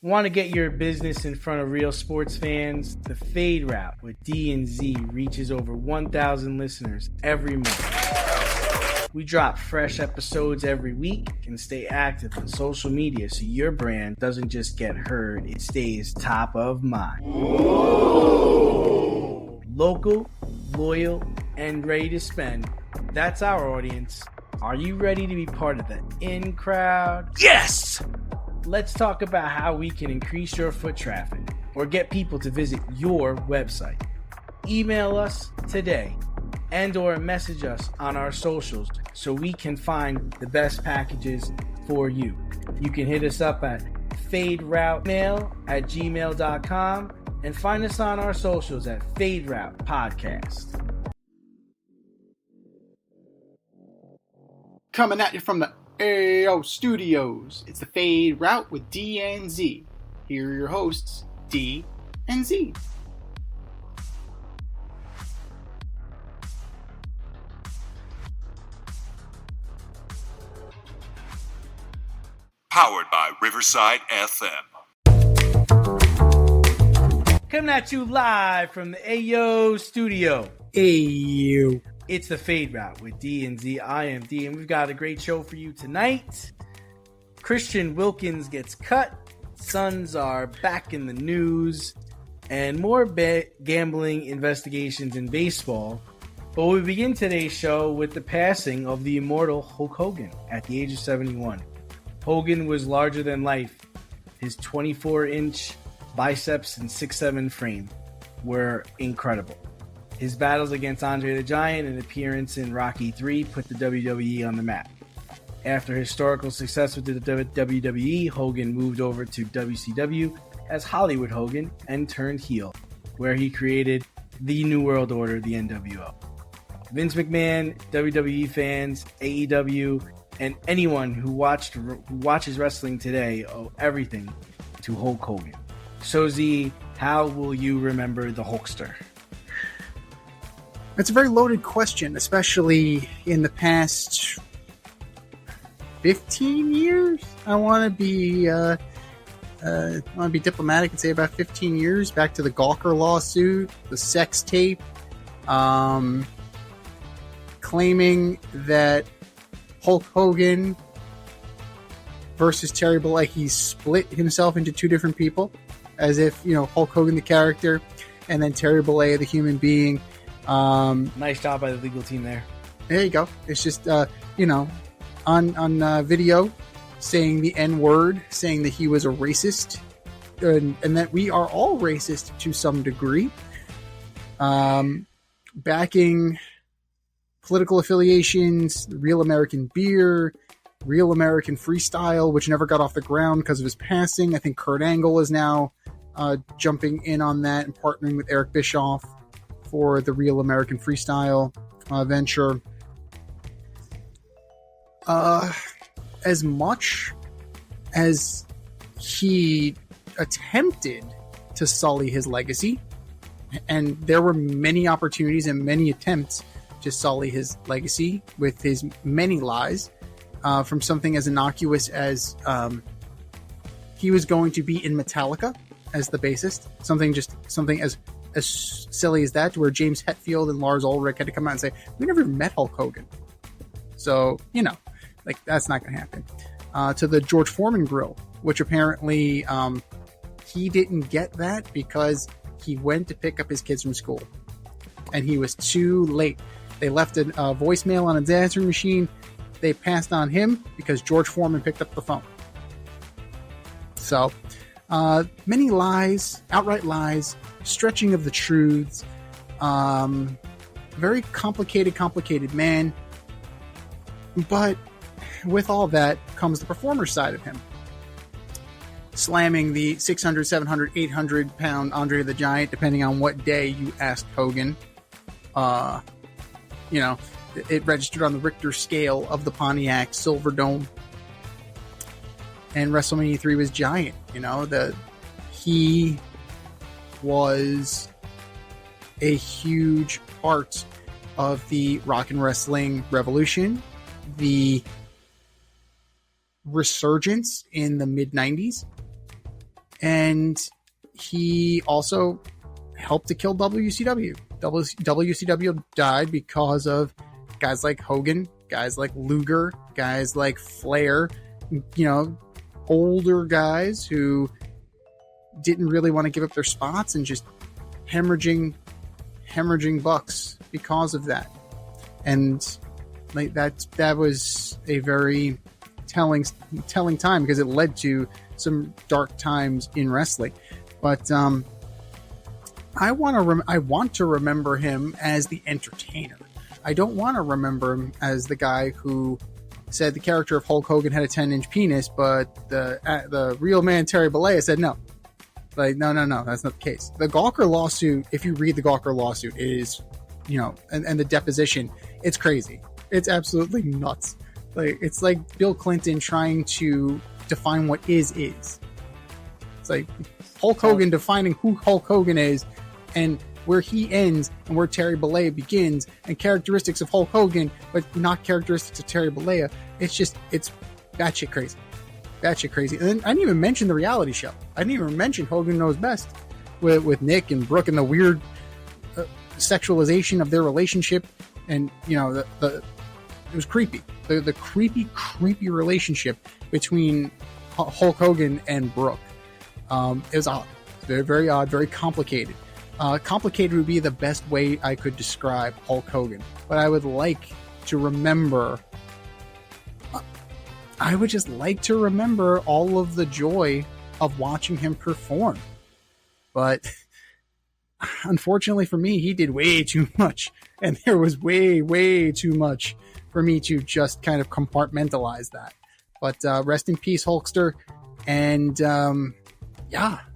Want to get your business in front of real sports fans? The Fade Route with D and Z reaches over 1,000 listeners every month. We drop fresh episodes every week and stay active on social media so your brand doesn't just get heard, it stays top of mind. Ooh. Local, loyal, and ready to spend. That's our audience. Are you ready to be part of the in crowd? Yes! Let's talk about how we can increase your foot traffic or get people to visit your website. Email us today and or message us on our socials so we can find the best packages for you. You can hit us up at faderoutemail@gmail.com and find us on our socials at Fade Route Podcast. Coming at you from the AO Studios, it's the Fade Route with D and Z. Here are your hosts, D and Z. Powered by Riverside FM. Coming at you live from the AO Studio. AO. It's the Fade Route with D and Z. I am D, and we've got a great show for you tonight. Christian Wilkins gets cut. Suns are back in the news, and more gambling investigations in baseball. But we begin today's show with the passing of the immortal Hulk Hogan at the age of 71. Hogan was larger than life. His 24-inch biceps and 6'7" frame were incredible. His battles against Andre the Giant and appearance in Rocky III put the WWE on the map. After historical success with the WWE, Hogan moved over to WCW as Hollywood Hogan and turned heel, where he created the New World Order, the NWO. Vince McMahon, WWE fans, AEW, and anyone who watches wrestling today owe everything to Hulk Hogan. So Z, how will you remember the Hulkster? It's a very loaded question, especially in the past 15 years. I want to be diplomatic and say about 15 years. Back to the Gawker lawsuit, the sex tape, claiming that Hulk Hogan versus Terry Bollea, he split himself into two different people, as if Hulk Hogan the character, and then Terry Bollea the human being. Nice job by the legal team there. There you go. It's just on video saying the N-word, saying that he was a racist, and that we are all racist to some degree. Backing political affiliations, Real American Beer, Real American Freestyle, which never got off the ground because of his passing. I think Kurt Angle is now jumping in on that and partnering with Eric Bischoff for the Real American Freestyle venture. As much as he attempted to sully his legacy, and there were many opportunities and many attempts to sully his legacy with his many lies, from something as innocuous as he was going to be in Metallica as the bassist, something as silly as that, to where James Hetfield and Lars Ulrich had to come out and say, we never met Hulk Hogan. So, that's not going to happen. To the George Foreman grill, which apparently he didn't get that because he went to pick up his kids from school. And he was too late. They left a voicemail on his answering machine. They passed on him because George Foreman picked up the phone. So, many lies, outright lies, stretching of the truths. Very complicated man. But with all that comes the performer side of him. Slamming the 600, 700, 800 pound Andre the Giant, depending on what day you asked Hogan. It registered on the Richter scale of the Pontiac Silverdome. And WrestleMania 3 was giant. He was a huge part of the rock and wrestling revolution, the resurgence in the mid-90s, And he also helped to kill WCW. WCW died because of guys like Hogan, guys like Luger, guys like Flair, older guys who didn't really want to give up their spots and just hemorrhaging bucks because of that. And like that was a very telling time, because it led to some dark times in wrestling. But I want to remember him as the entertainer. I don't want to remember him as the guy who said the character of Hulk Hogan had a 10-inch penis, but the real man Terry Bollea said no. Like, no, that's not the case. The Gawker lawsuit, if you read the Gawker lawsuit, it is, and the deposition, it's crazy. It's absolutely nuts. Like, it's like Bill Clinton trying to define what is. It's like Hulk Hogan defining who Hulk Hogan is, and where he ends and where Terry Bollea begins, and characteristics of Hulk Hogan, but not characteristics of Terry Bollea. It's batshit crazy. And then I didn't even mention the reality show. I didn't even mention Hogan Knows Best with Nick and Brooke, and the weird sexualization of their relationship. And, it was creepy. The creepy relationship between Hulk Hogan and Brooke. It was odd. Very, very odd, very complicated. Complicated would be the best way I could describe Hulk Hogan. But I would like to remember... I would just like to remember all of the joy of watching him perform. But unfortunately for me, he did way too much. And there was way, way too much for me to just kind of compartmentalize that. But rest in peace, Hulkster. And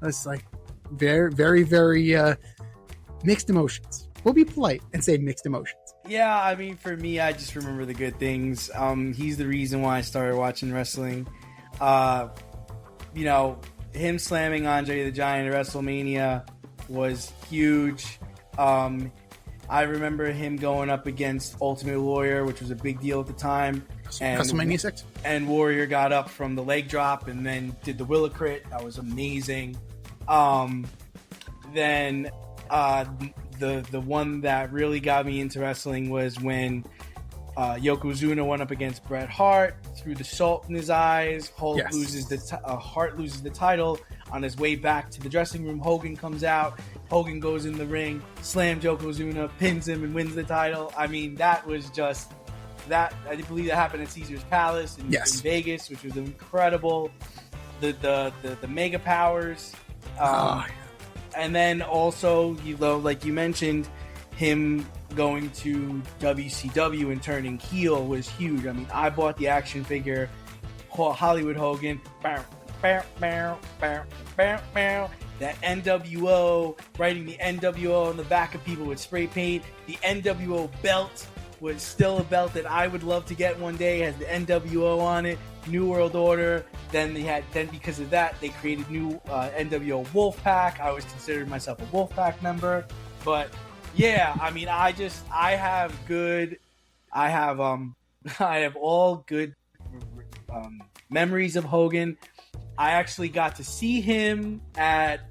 that's like very, very, very mixed emotions. We'll be polite and say mixed emotions. Yeah, I mean, for me, I just remember the good things. He's the reason why I started watching wrestling. Him slamming Andre the Giant at WrestleMania was huge. I remember him going up against Ultimate Warrior, which was a big deal at the time. And WrestleMania 6. And Warrior got up from the leg drop and then did the Willicrit. That was amazing. Then the one that really got me into wrestling was when Yokozuna went up against Bret Hart, threw the salt in his eyes. Hart loses the title. On his way back to the dressing room, Hogan comes out. Hogan goes in the ring, slams Yokozuna, pins him, and wins the title. I mean, that was just that. I believe that happened at Caesar's Palace in Vegas, which was incredible. The Mega Powers. And then also, like you mentioned, him going to WCW and turning heel was huge. I mean, I bought the action figure, Hollywood Hogan, that NWO, writing the NWO on the back of people with spray paint. The NWO belt was still a belt that I would love to get one day. It has the NWO on it. New World Order. Then because of that, they created new NWO Wolfpack. I always considered myself a Wolfpack member. But yeah, I mean, I have all good memories of Hogan. I actually got to see him at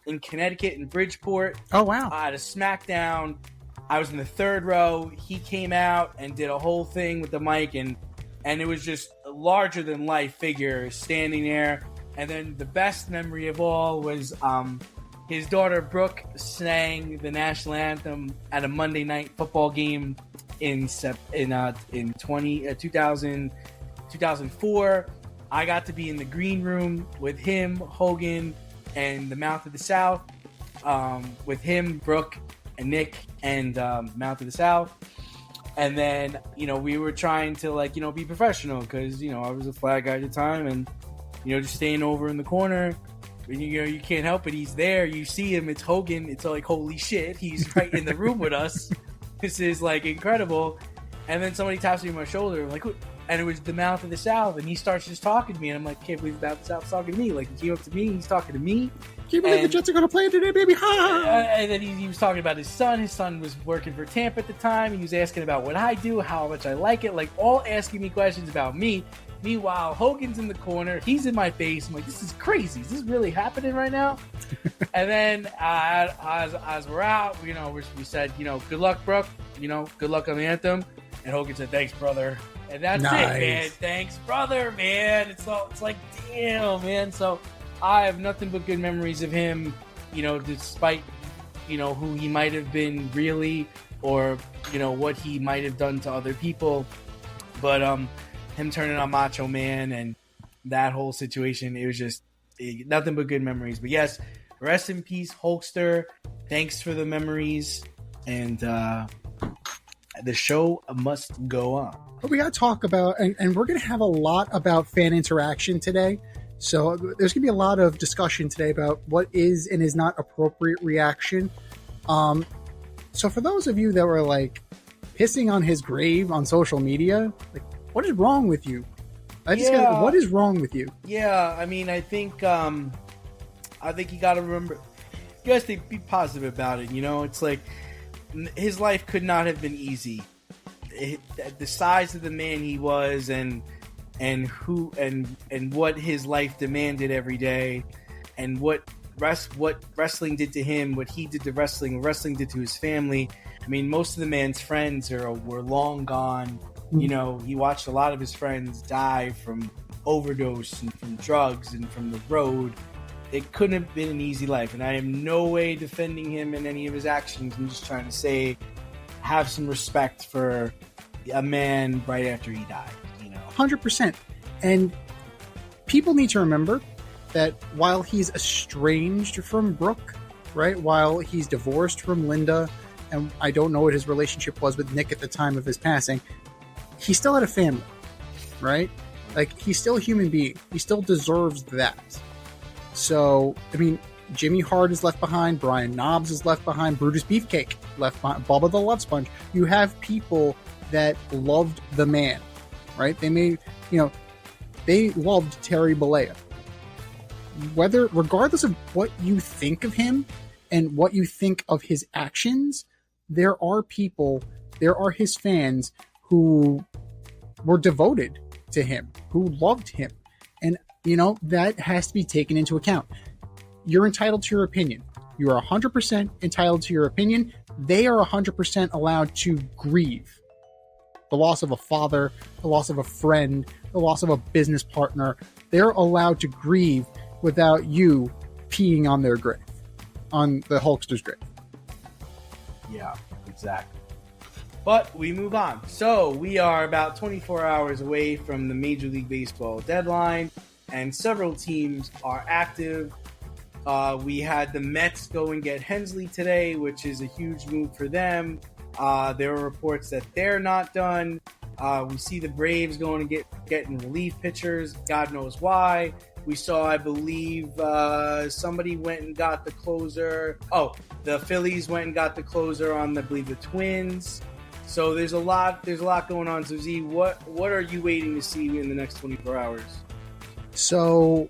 in Connecticut in Bridgeport. Oh wow! At a SmackDown. I was in the third row. He came out and did a whole thing with the mic, and it was just a larger than life figure standing there. And then the best memory of all was his daughter Brooke sang the national anthem at a Monday night football game in 2004. I got to be in the green room with him, Hogan, and the Mouth of the South, with him, Brooke, and Nick, and Mouth of the South. And then, we were trying to, be professional because, I was a flag guy at the time, and, just staying over in the corner. And, you can't help it. He's there. You see him. It's Hogan. It's like, holy shit. He's right in the room with us. This is, incredible. And then somebody taps me on my shoulder. I'm like, who? And it was the Mouth of the South, and he starts just talking to me, and I'm like, can't believe the Mouth of the South's talking to me. Like, he came up to me, he's talking to me. Can't you believe the Jets are going to play today, baby? Ha! And then he was talking about his son. His son was working for Tampa at the time. He was asking about what I do, how much I like it, all asking me questions about me. Meanwhile, Hogan's in the corner. He's in my face. I'm like, this is crazy. Is this really happening right now? And then as we're out, we said, good luck, Brooke. Good luck on the anthem. And Hogan said, thanks, brother. And that's it, man. Thanks, brother, man. It's like, damn, man. So I have nothing but good memories of him, despite, who he might have been really, or, what he might have done to other people. But him turning on Macho Man and that whole situation, it was just nothing but good memories. But yes, rest in peace, Hulkster. Thanks for the memories. And the show must go on. But we got to talk about, and we're going to have a lot about fan interaction today. So there's going to be a lot of discussion today about what is and is not appropriate reaction. So for those of you that were like pissing on his grave on social media, like, what is wrong with you? What is wrong with you? Yeah, I mean, I think you got to remember, you guys be positive about it. It's like his life could not have been easy. The size of the man he was, and what his life demanded every day, and what wrestling did to him, what he did to wrestling did to his family. I mean, most of the man's friends were long gone. He watched a lot of his friends die from overdose and from drugs and from the road. It couldn't have been an easy life, and I am no way defending him in any of his actions. I'm just trying to say, have some respect for a man right after he died. 100%. And people need to remember that while he's estranged from Brooke, right, while he's divorced from Linda, and I don't know what his relationship was with Nick at the time of his passing, he still had a family, right? Like, he's still a human being. He still deserves that. So, I mean, Jimmy Hart is left behind. Brian Knobbs is left behind. Brutus Beefcake left behind. Bubba the Love Sponge. You have people that loved the man, right? They loved Terry Bollea. Regardless of what you think of him and what you think of his actions, there are his fans who were devoted to him, who loved him. And, that has to be taken into account. You're entitled to your opinion. You are 100% entitled to your opinion. They are 100% allowed to grieve the loss of a father, the loss of a friend, the loss of a business partner. They're allowed to grieve without you peeing on their grave, on the Hulkster's grave. Yeah, exactly. But we move on. So we are about 24 hours away from the Major League Baseball deadline, and several teams are active. We had the Mets go and get Hensley today, which is a huge move for them. There are reports that they're not done. We see the Braves going to getting relief pitchers. God knows why. We saw, I believe, somebody went and got the closer. Oh, the Phillies went and got the closer on, I believe, the Twins. So there's a lot going on. So Z, what are you waiting to see in the next 24 hours? So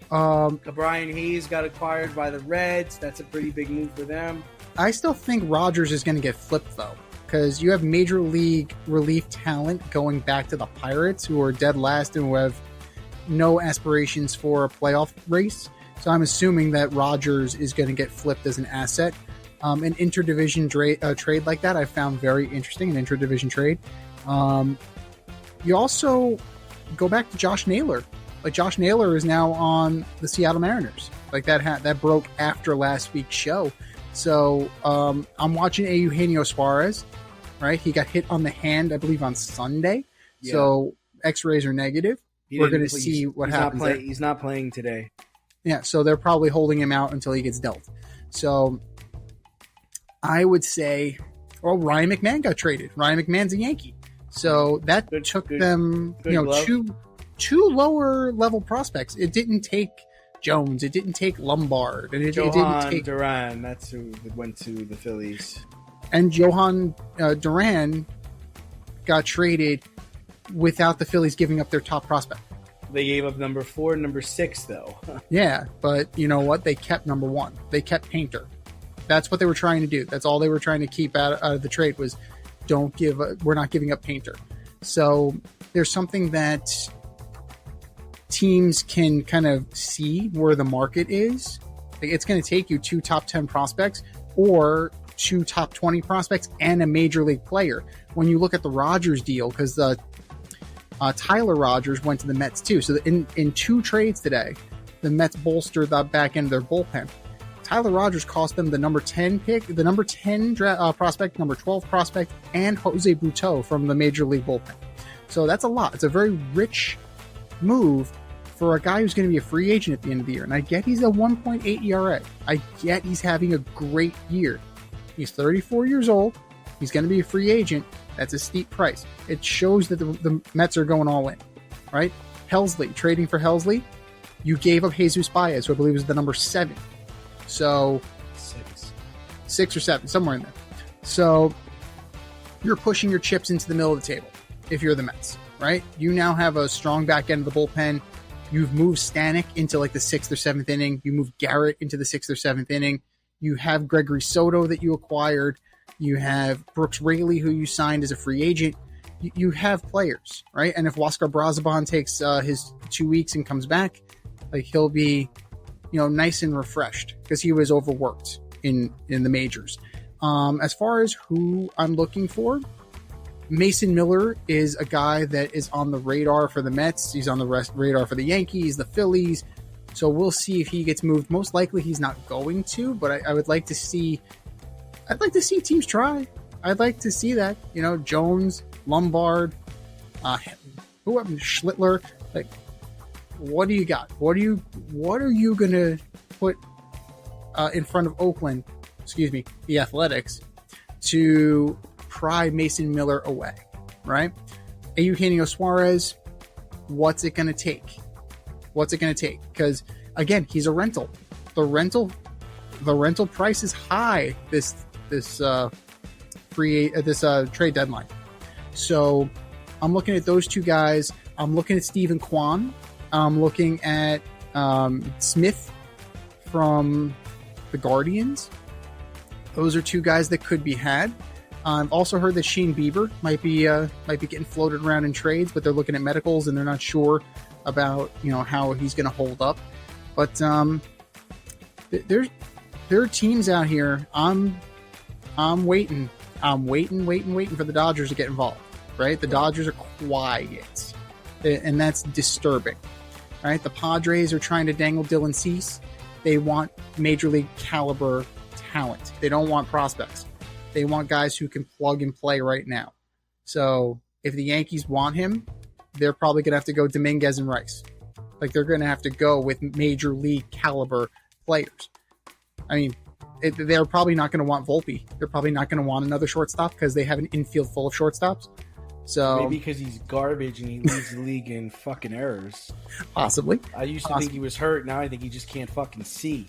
Brian Hayes got acquired by the Reds. That's a pretty big move for them. I still think Rogers is going to get flipped, though, because you have major league relief talent going back to the Pirates, who are dead last and who have no aspirations for a playoff race. So I'm assuming that Rogers is going to get flipped as an asset. An interdivision trade like that I found very interesting, an interdivision trade. You also go back to Josh Naylor. Like, Josh Naylor is now on the Seattle Mariners. Like, that broke after last week's show. So I'm watching Eugenio Suarez, right? He got hit on the hand, I believe, on Sunday. Yeah. So X-rays are negative. We're going to see what happens. He's not playing today. Yeah, so they're probably holding him out until he gets dealt. So I would say, Ryan McMahon got traded. Ryan McMahon's a Yankee. So that took them, two lower level prospects. It didn't take Jones. It didn't take Lombard. And it didn't take Duran. That's who went to the Phillies. And Johan Duran got traded without the Phillies giving up their top prospect. They gave up number 4 and number 6, though. Yeah, but you know what? They kept number 1. They kept Painter. That's what they were trying to do. That's all they were trying to keep out of the trade was we're not giving up Painter. So there's something that teams can kind of see where the market is. Like, it's going to take you 2 top 10 prospects or 2 top 20 prospects and a major league player. When you look at the Rogers deal, because Tyler Rogers went to the Mets too. So in 2 trades today, the Mets bolstered the back end of their bullpen. Tyler Rogers cost them the number 10 pick, the number 10 prospect, number 12 prospect, and Jose Butto from the major league bullpen. So that's a lot. It's a very rich move for a guy who's going to be a free agent at the end of the year. And I get he's a 1.8 ERA. I get he's having a great year. He's 34 years old. He's going to be a free agent. That's a steep price. It shows that the Mets are going all in, right? Helsley, trading for Helsley, you gave up Jesus Baez, who I believe is the number 7. So 6 or 7, somewhere in there. So you're pushing your chips into the middle of the table if you're the Mets, right? You now have a strong back end of the bullpen. You've moved Stanek into like the 6th or 7th inning. You moved Garrett into the 6th or 7th inning. You have Gregory Soto that you acquired. You have Brooks Raley, who you signed as a free agent. You have players, right? And if Oscar Brazaban takes his 2 weeks and comes back, like, he'll be, nice and refreshed because he was overworked in the majors. As far as who I'm looking for, Mason Miller is a guy that is on the radar for the Mets. He's on the radar for the Yankees, the Phillies. So we'll see if he gets moved. Most likely he's not going to, but I would like to see. I'd like to see teams try. I'd like to see that. Jones, Lombard, Schlittler. Like, what do you got? What are you gonna put in front of Oakland? Excuse me, the Athletics, to pry Mason Miller away, right? Eugenio Suarez, what's it going to take? Because again, he's a rental. The rental price is high this trade deadline. So I'm looking at those 2 guys. I'm looking at Steven Kwan. I'm looking at Smith from the Guardians. Those are 2 guys that could be had. I've also heard that Shane Bieber might be getting floated around in trades, but they're looking at medicals and they're not sure about how he's going to hold up. But there are teams out here. I'm waiting for the Dodgers to get involved. Right, the Dodgers are quiet, and that's disturbing. Right, the Padres are trying to dangle Dylan Cease. They want major league caliber talent. They don't want prospects. They want guys who can plug and play right now. So if the Yankees want him, they're probably going to have to go Dominguez and Rice. Like, they're going to have to go with major league caliber players. I mean, they're probably not going to want Volpe. They're probably not going to want another shortstop because they have an infield full of shortstops. So maybe because he's garbage and he leads the league in fucking errors. Possibly. I used to think he was hurt. Now I think he just can't fucking see.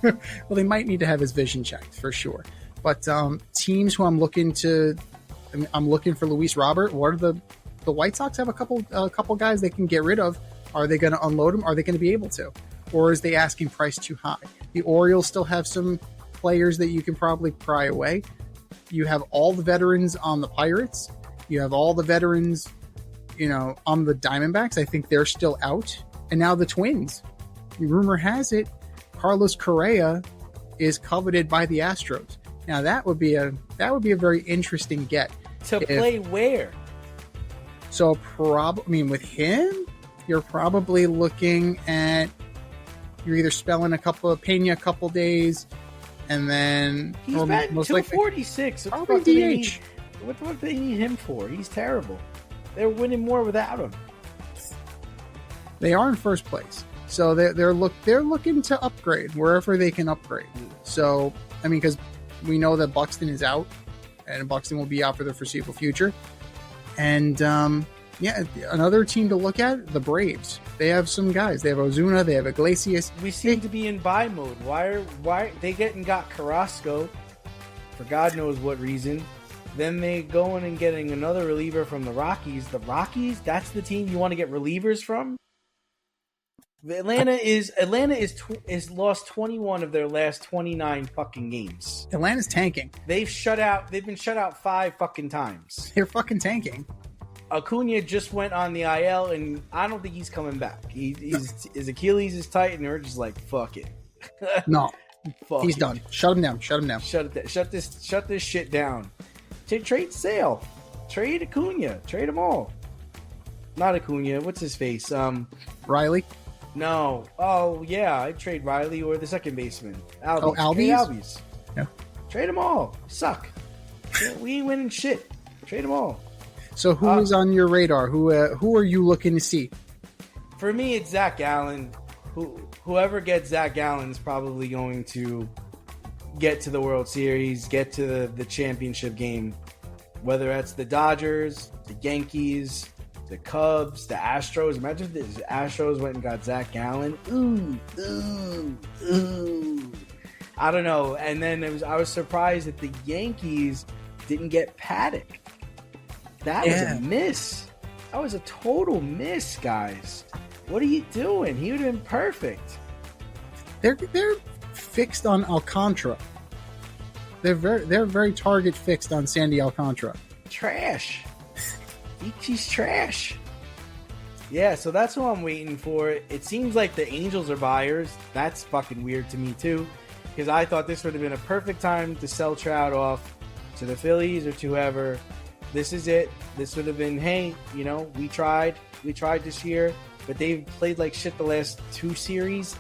Well, they might need to have his vision checked for sure. But teams who I'm looking for Luis Robert. What are the White Sox have a couple guys they can get rid of? Are they going to unload them? Are they going to be able to? Or is the asking price too high? The Orioles still have some players that you can probably pry away. You have all the veterans on the Pirates. You have all the veterans, on the Diamondbacks. I think they're still out. And now the Twins. Rumor has it, Carlos Correa is coveted by the Astros. Now that would be a very interesting get. Play where? So with him, you're probably looking at, you're either spelling Pena a couple days, and then he's batting 246. Probably DH. What do they need him for? He's terrible. They're winning more without him. They are in first place, so they're looking to upgrade wherever they can upgrade. So because we know that Buxton is out, and Buxton will be out for the foreseeable future. And another team to look at, the Braves. They have some guys. They have Ozuna. They have Iglesias. We seem to be in buy mode. Why they got Carrasco for God knows what reason? Then they going and getting another reliever from the Rockies. The Rockies, that's the team you want to get relievers from? Atlanta is lost 21 of their last 29 fucking games. Atlanta's tanking. They've been shut out 5 fucking times. They're fucking tanking. Acuna just went on the IL, and I don't think he's coming back. His Achilles is tight, and they're just like, fuck it. No, Fuck he's it. done. Shut him down. Shut this shit down. Trade Sale. Trade Acuna. Trade them all. Not Acuna. What's his face? Riley. No. Oh yeah, I'd trade Riley or the second baseman. Albies. Oh, Albies? Trade Albies. Yeah. Trade them all. Suck. We ain't winning shit. Trade them all. So who is on your radar? Who are you looking to see? For me, it's Zach Gallen. Whoever gets Zach Gallen is probably going to get to the World Series, get to the championship game. Whether that's the Dodgers, the Yankees, the Cubs, the Astros. Imagine if the Astros went and got Zach Gallen. Ooh. I don't know. And then I was surprised that the Yankees didn't get Paddock. That was a miss. That was a total miss, guys. What are you doing? He would have been perfect. They're fixed on Alcantara. They're very target fixed on Sandy Alcantara. Trash. He's trash. Yeah, so that's who I'm waiting for. It seems like the Angels are buyers. That's fucking weird to me too, because I thought this would have been a perfect time to sell Trout off to the Phillies or to whoever. This is it. This would have been, hey, we tried this year, but they've played like shit the last 2 series.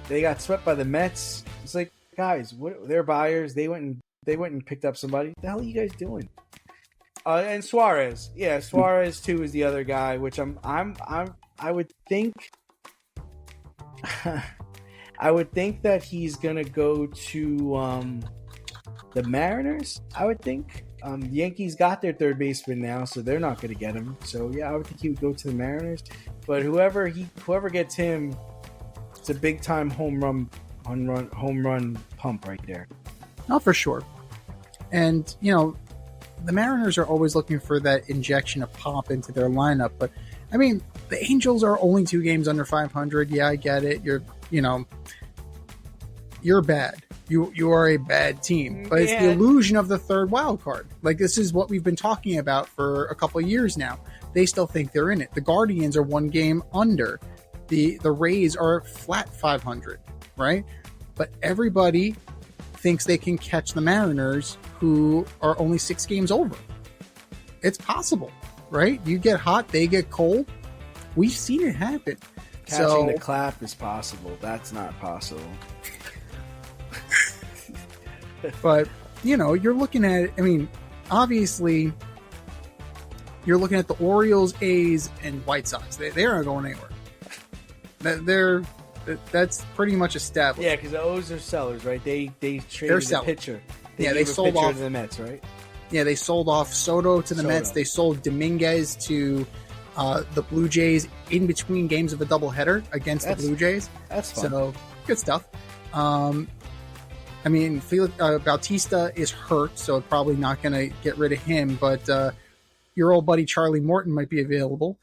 They got swept by the Mets. It's like, guys, they're buyers. They went and picked up somebody. What the hell are you guys doing? And Suarez, Suarez too is the other guy, which I would think, that he's gonna go to the Mariners. I would think. The Yankees got their third baseman now, so they're not going to get him. So yeah, I would think he would go to the Mariners. But whoever gets him, it's a big time home run pump right there. Not for sure. And the Mariners are always looking for that injection of pop into their lineup. But I mean, the Angels are only 2 games under 500. Yeah, I get it. You're bad. You are a bad team, but it's the illusion of the third wild card. Like, this is what we've been talking about for a couple of years now. They still think they're in it. The Guardians are 1 game under. The Rays are flat 500, right? But everybody thinks they can catch the Mariners, who are only 6 games over. It's possible, right? You get hot, they get cold. We've seen it happen. Catching the clap is possible. That's not possible. But, you're looking at, obviously, you're looking at the Orioles, A's, and White Sox. They aren't going anywhere. That's pretty much established. Yeah, because the O's are sellers, right? They traded the pitcher. They sold off to the Mets, right? Yeah, they sold off Soto to the Mets. They sold Dominguez to the Blue Jays in between games of a doubleheader against the Blue Jays. That's fun. So, good stuff. Felix Bautista is hurt, so probably not going to get rid of him. But your old buddy Charlie Morton might be available.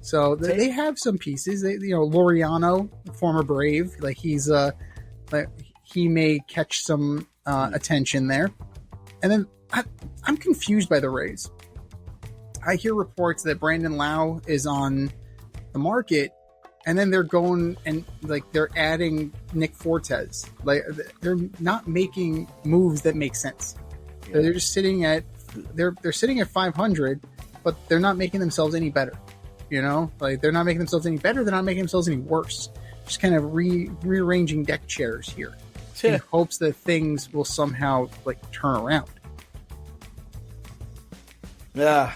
So they have some pieces. Laureano, former Brave, he may catch some attention there. And then I'm confused by the Rays. I hear reports that Brandon Lau is on the market. And then they're going and they're adding Nick Fortes. They're not making moves that make sense. Yeah. They're just sitting at they're sitting at 500, but they're not making themselves any better. They're not making themselves any better. They're not making themselves any worse. Just kind of rearranging deck chairs here in hopes that things will somehow turn around. A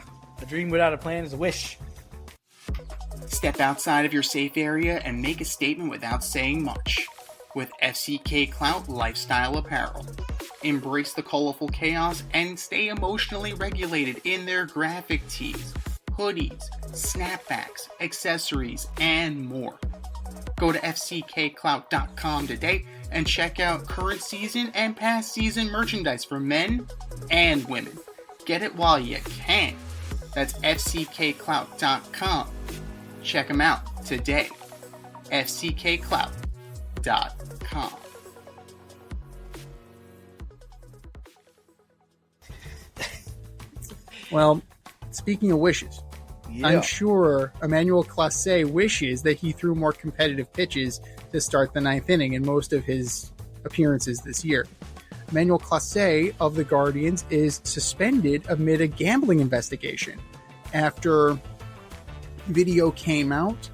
dream without a plan is a wish. Step outside of your safe area and make a statement without saying much with FCK Clout Lifestyle Apparel. Embrace the colorful chaos and stay emotionally regulated in their graphic tees, hoodies, snapbacks, accessories, and more. Go to fckclout.com today and check out current season and past season merchandise for men and women. Get it while you can. That's fckclout.com. Check them out today. fckclout.com. Well, speaking of wishes, Yeah. I'm sure Emmanuel Clase wishes that he threw more competitive pitches to start the ninth inning in most of his appearances this year. Emmanuel Clase of the Guardians is suspended amid a gambling investigation after video came out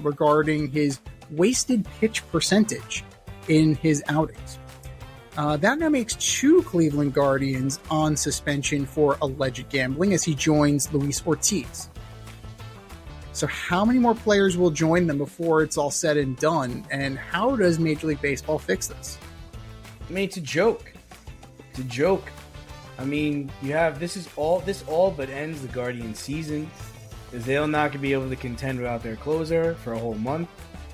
regarding his wasted pitch percentage in his outings. That now makes 2 Cleveland Guardians on suspension for alleged gambling as he joins Luis Ortiz. So how many more players will join them before it's all said and done? And how does Major League Baseball fix this? I mean, it's a joke. It's a joke. I mean, you have this all but ends the Guardians season, because they'll not gonna be able to contend without their closer for a whole month.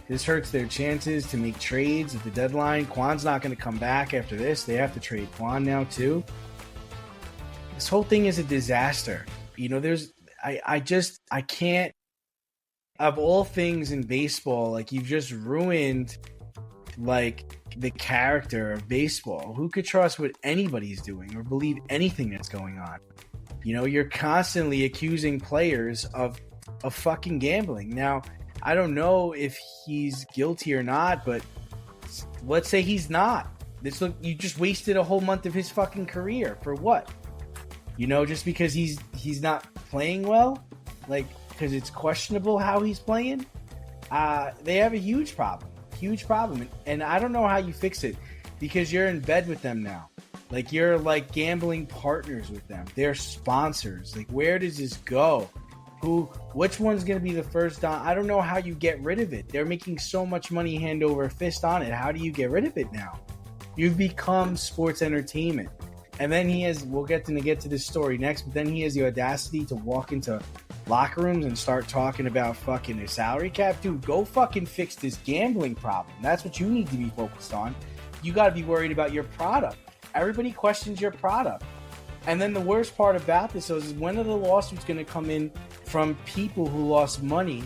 This hurts their chances to make trades at the deadline. Kwan's not going to come back after this. They have to trade Kwan now too. This whole thing is a disaster. You know, I can't. Of all things in baseball, like, you've just ruined like the character of baseball. Who could trust what anybody's doing or believe anything that's going on? You know, you're constantly accusing players of fucking gambling. Now, I don't know if he's guilty or not, but let's say he's not. You just wasted a whole month of his fucking career for what? You know, just because he's not playing well, like, because it's questionable how he's playing. They have a huge problem, and I don't know how you fix it, because you're in bed with them now. Like, you're like gambling partners with them. They're sponsors. Like, where does this go? Which one's going to be the first on? I don't know how you get rid of it. They're making so much money hand over fist on it. How do you get rid of it now? You've become sports entertainment. And then we'll get to this story next, but then he has the audacity to walk into locker rooms and start talking about fucking a salary cap. Dude, go fucking fix this gambling problem. That's what you need to be focused on. You got to be worried about your product. Everybody questions your product. And then the worst part about this is, when are the lawsuits going to come in from people who lost money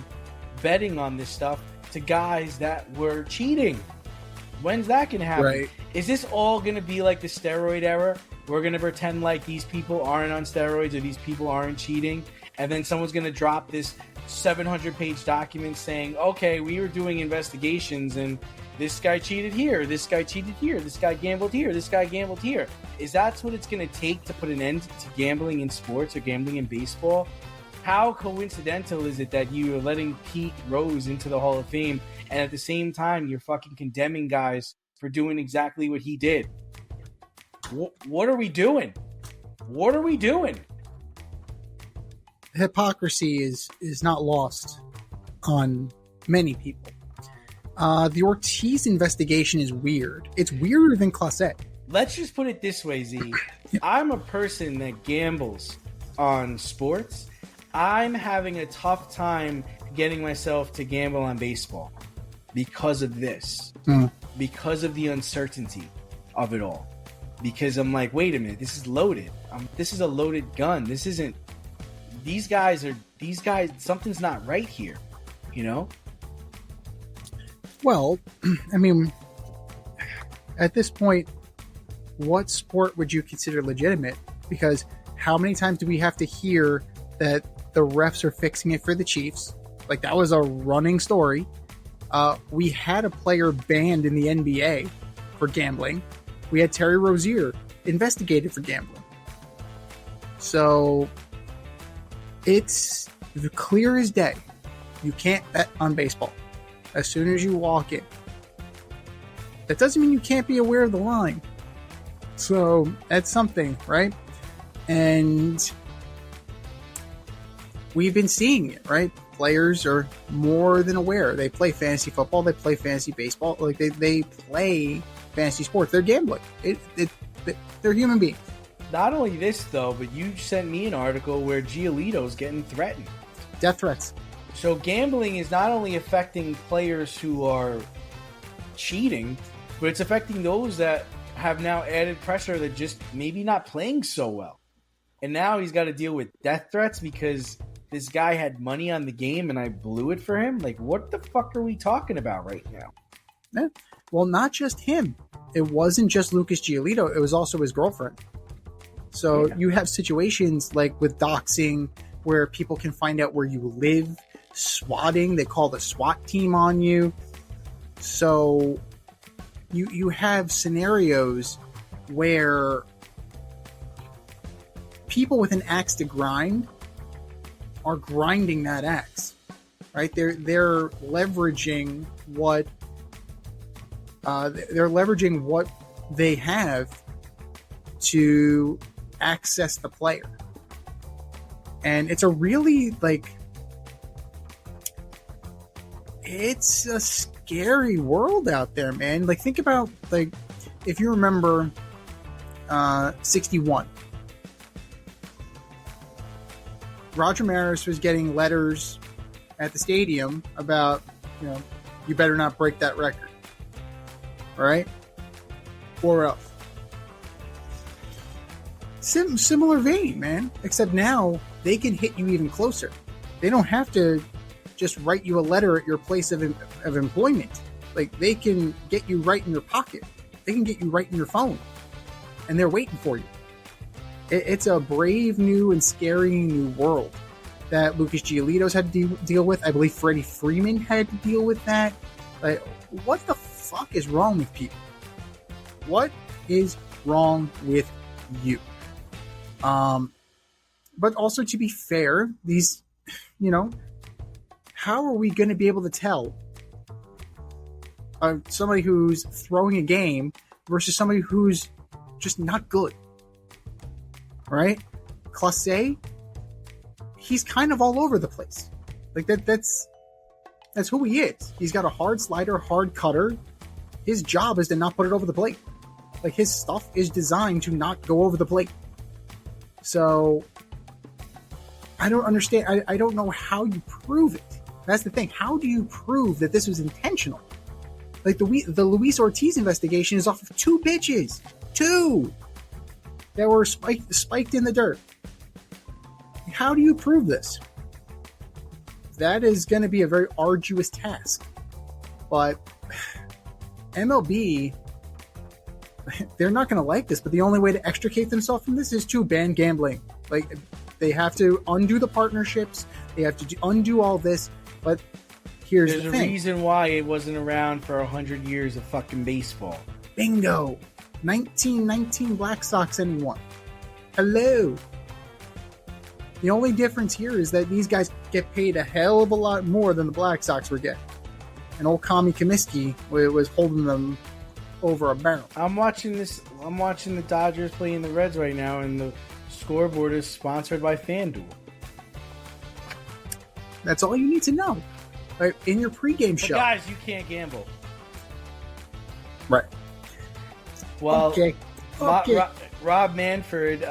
betting on this stuff to guys that were cheating? When's that going to happen? Right. Is this all going to be like the steroid era? We're going to pretend like these people aren't on steroids or these people aren't cheating, and then someone's going to drop this 700-page document saying, okay, we were doing investigations and this guy cheated here, this guy cheated here, this guy gambled here, this guy gambled here. Is that what it's going to take to put an end to gambling in sports or gambling in baseball? How coincidental is it that you are letting Pete Rose into the Hall of Fame, and at the same time you're fucking condemning guys for doing exactly what he did? What are we doing? What are we doing? Hypocrisy is not lost on many people. The Ortiz investigation is weird. It's weirder than Clase. Let's just put it this way, Z. I'm a person that gambles on sports. I'm having a tough time getting myself to gamble on baseball because of this. Because of the uncertainty of it all. Because I'm like, wait a minute, this is loaded. This is a loaded gun. This isn't... These guys, something's not right here, you know? Well, I mean, at this point, what sport would you consider legitimate? Because how many times do we have to hear that the refs are fixing it for the Chiefs? Like, that was a running story. We had a player banned in the NBA for gambling. We had Terry Rozier investigated for gambling. So it's clear as day. You can't bet on baseball as soon as you walk in. That doesn't mean you can't be aware of the line. So that's something, right? And we've been seeing it, right? Players are more than aware. They play fantasy football. They play fantasy baseball. Like, they play fantasy sports. They're gambling. They're human beings. Not only this, though, but you sent me an article where Giolito's getting threatened. Death threats. So gambling is not only affecting players who are cheating, but it's affecting those that have now added pressure that just maybe not playing so well. And now he's got to deal with death threats because this guy had money on the game and I blew it for him. Like, what the fuck are we talking about right now? Yeah. Well, not just him. It wasn't just Lucas Giolito. It was also his girlfriend. So you have situations like with doxing, where people can find out where you live. Swatting, they call the SWAT team on you. So you have scenarios where people with an axe to grind are grinding that axe, right? They're leveraging what they have to access the player, and it's a really it's a scary world out there, man. Like, think about if you remember 61. Roger Maris was getting letters at the stadium about, you better not break that record. Right? Or else. Similar vein, man. Except now they can hit you even closer. They don't have to just write you a letter at your place of employment. Like, they can get you right in your pocket. They can get you right in your phone. And they're waiting for you. It's a brave new and scary new world that Lucas Giolito's had to deal with. I believe Freddie Freeman had to deal with that. Like, what the fuck is wrong with people? What is wrong with you? But also, to be fair, these, how are we going to be able to tell somebody who's throwing a game versus somebody who's just not good? Right? Clase, he's kind of all over the place. Like, that's who he is. He's got a hard slider, hard cutter. His job is to not put it over the plate. Like, his stuff is designed to not go over the plate. So, I don't understand. I don't know how you prove it. That's the thing. How do you prove that this was intentional? Like, the Luis Ortiz investigation is off of 2 pitches. 2! That were spiked in the dirt. How do you prove this? That is going to be a very arduous task. But MLB, they're not going to like this, but the only way to extricate themselves from this is to ban gambling. Like, they have to undo the partnerships. They have to undo all this. But here's the thing. There's a reason why it wasn't around for 100 years of fucking baseball. Bingo. 1919 Black Sox anyone. Hello. The only difference here is that these guys get paid a hell of a lot more than the Black Sox were getting. And old Kami Comiskey was holding them over a barrel. I'm watching the Dodgers playing the Reds right now, and the scoreboard is sponsored by FanDuel. That's all you need to know. Right? In your pregame show. Guys, you can't gamble. Right. Well, okay. Rob Manfred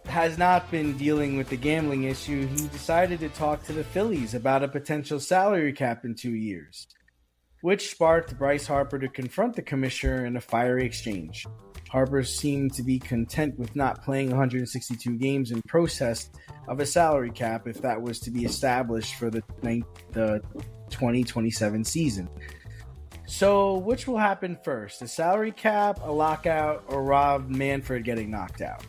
has not been dealing with the gambling issue. He decided to talk to the Phillies about a potential salary cap in 2 years, which sparked Bryce Harper to confront the commissioner in a fiery exchange. Harper seemed to be content with not playing 162 games in protest of a salary cap if that was to be established for the 2027 season. So, which will happen first? A salary cap, a lockout, or Rob Manfred getting knocked out?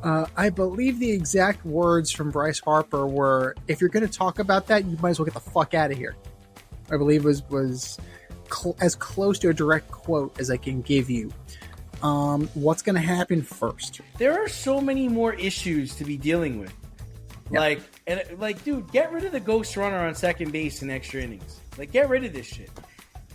I believe the exact words from Bryce Harper were, if you're going to talk about that, you might as well get the fuck out of here. I believe was as close to a direct quote as I can give you. What's going to happen first? There are so many more issues to be dealing with. Yep. Dude, get rid of the ghost runner on second base in extra innings. Like, get rid of this shit.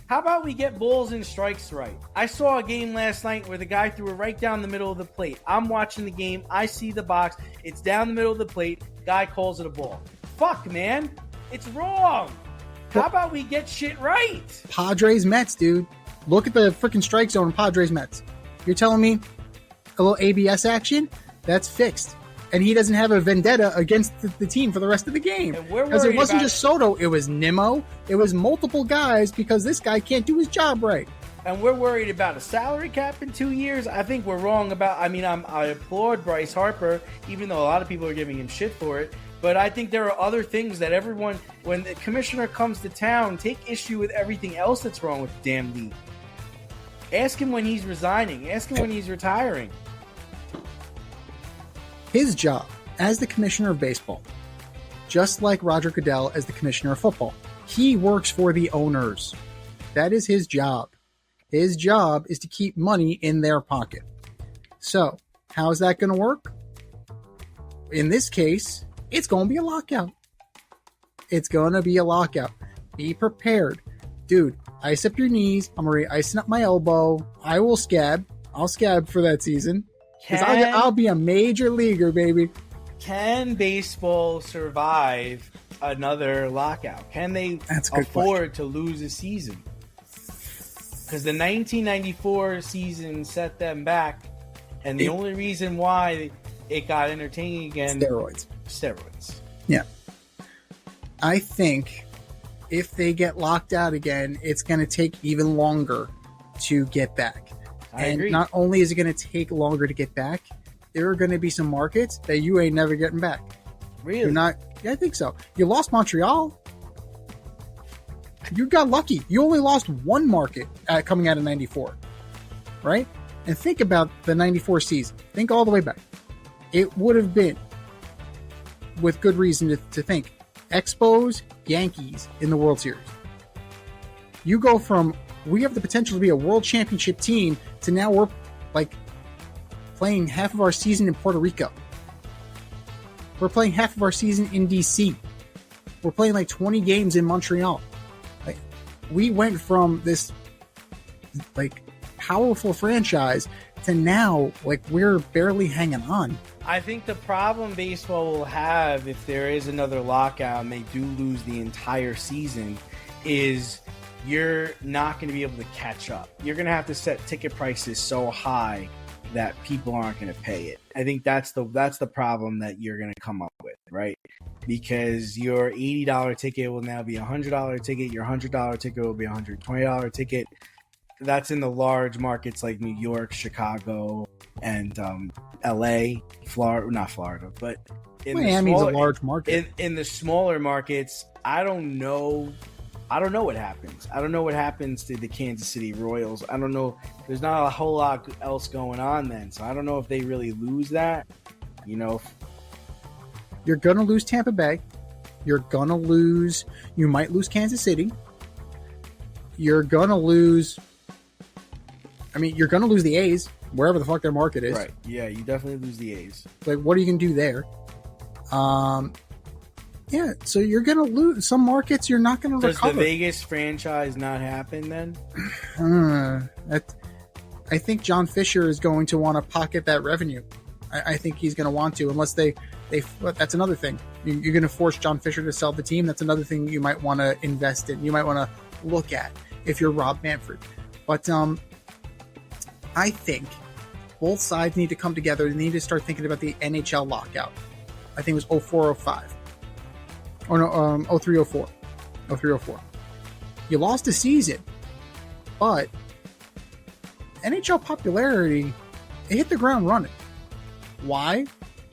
How about we get balls and strikes right? I saw a game last night where the guy threw it right down the middle of the plate. I'm watching the game. I see the box. It's down the middle of the plate. Guy calls it a ball. Fuck, man. It's wrong. How about we get shit right? Padres Mets, dude. Look at the freaking strike zone in Padres Mets. You're telling me a little ABS action? That's fixed. And he doesn't have a vendetta against the team for the rest of the game. Because it wasn't just Soto, it was Nimmo, it was multiple guys because this guy can't do his job right. And we're worried about a salary cap in 2 years. I think we're wrong about, I applaud Bryce Harper, even though a lot of people are giving him shit for it. But I think there are other things that everyone, when the commissioner comes to town, take issue with everything else that's wrong with the damn league. Ask him when he's resigning. Ask him when he's retiring. His job as the commissioner of baseball, just like Roger Goodell as the commissioner of football, he works for the owners. That is his job. His job is to keep money in their pocket. So, how is that going to work? In this case, it's going to be a lockout. It's going to be a lockout. Be prepared. Dude, ice up your knees. I'm already icing up my elbow. I will scab. I'll scab for that season. Because I'll be a major leaguer, baby. Can baseball survive another lockout? Can they afford to lose a season? Because the 1994 season set them back, and the only reason why it got entertaining again... Steroids. Yeah. I think if they get locked out again, it's going to take even longer to get back. I agree. Not only is it going to take longer to get back, there are going to be some markets that you ain't never getting back. Really? Yeah, I think so. You lost Montreal. You got lucky. You only lost one market coming out of 94, right? And think about the 94 season. Think all the way back. It would have been, with good reason to think, Expos, Yankees in the World Series. You go from, we have the potential to be a world championship team, to now we're like playing half of our season in Puerto Rico. We're playing half of our season in DC. We're playing like 20 games in Montreal. Like, we went from this like powerful franchise to now like we're barely hanging on. I think the problem baseball will have if there is another lockout and they do lose the entire season is you're not going to be able to catch up. You're going to have to set ticket prices so high that people aren't going to pay it. I think that's the problem that you're going to come up with, right? Because your $80 ticket will now be a $100 ticket. Your $100 ticket will be a $120 ticket. That's in the large markets like New York, Chicago, and LA, Florida, not Florida, but in Miami's a large market. In the smaller markets, I don't know what happens. I don't know what happens to the Kansas City Royals. I don't know. There's not a whole lot else going on then. So I don't know if they really lose that. You know, you're going to lose Tampa Bay. You might lose Kansas City. You're going to lose the A's, wherever the fuck their market is. Right. Yeah, you definitely lose the A's. Like, what are you going to do there? Yeah, so you're going to lose some markets. You're not going to recover. Does the Vegas franchise not happen then? I think John Fisher is going to want to pocket that revenue. I think he's going to want to, unless they. That's another thing. You're going to force John Fisher to sell the team. That's another thing you might want to invest in. You might want to look at if you're Rob Manfred. But I think both sides need to come together. They need to start thinking about the NHL lockout. I think it was 04-05. Or no, 03-04. 03-04. You lost a season, but NHL popularity, it hit the ground running. Why?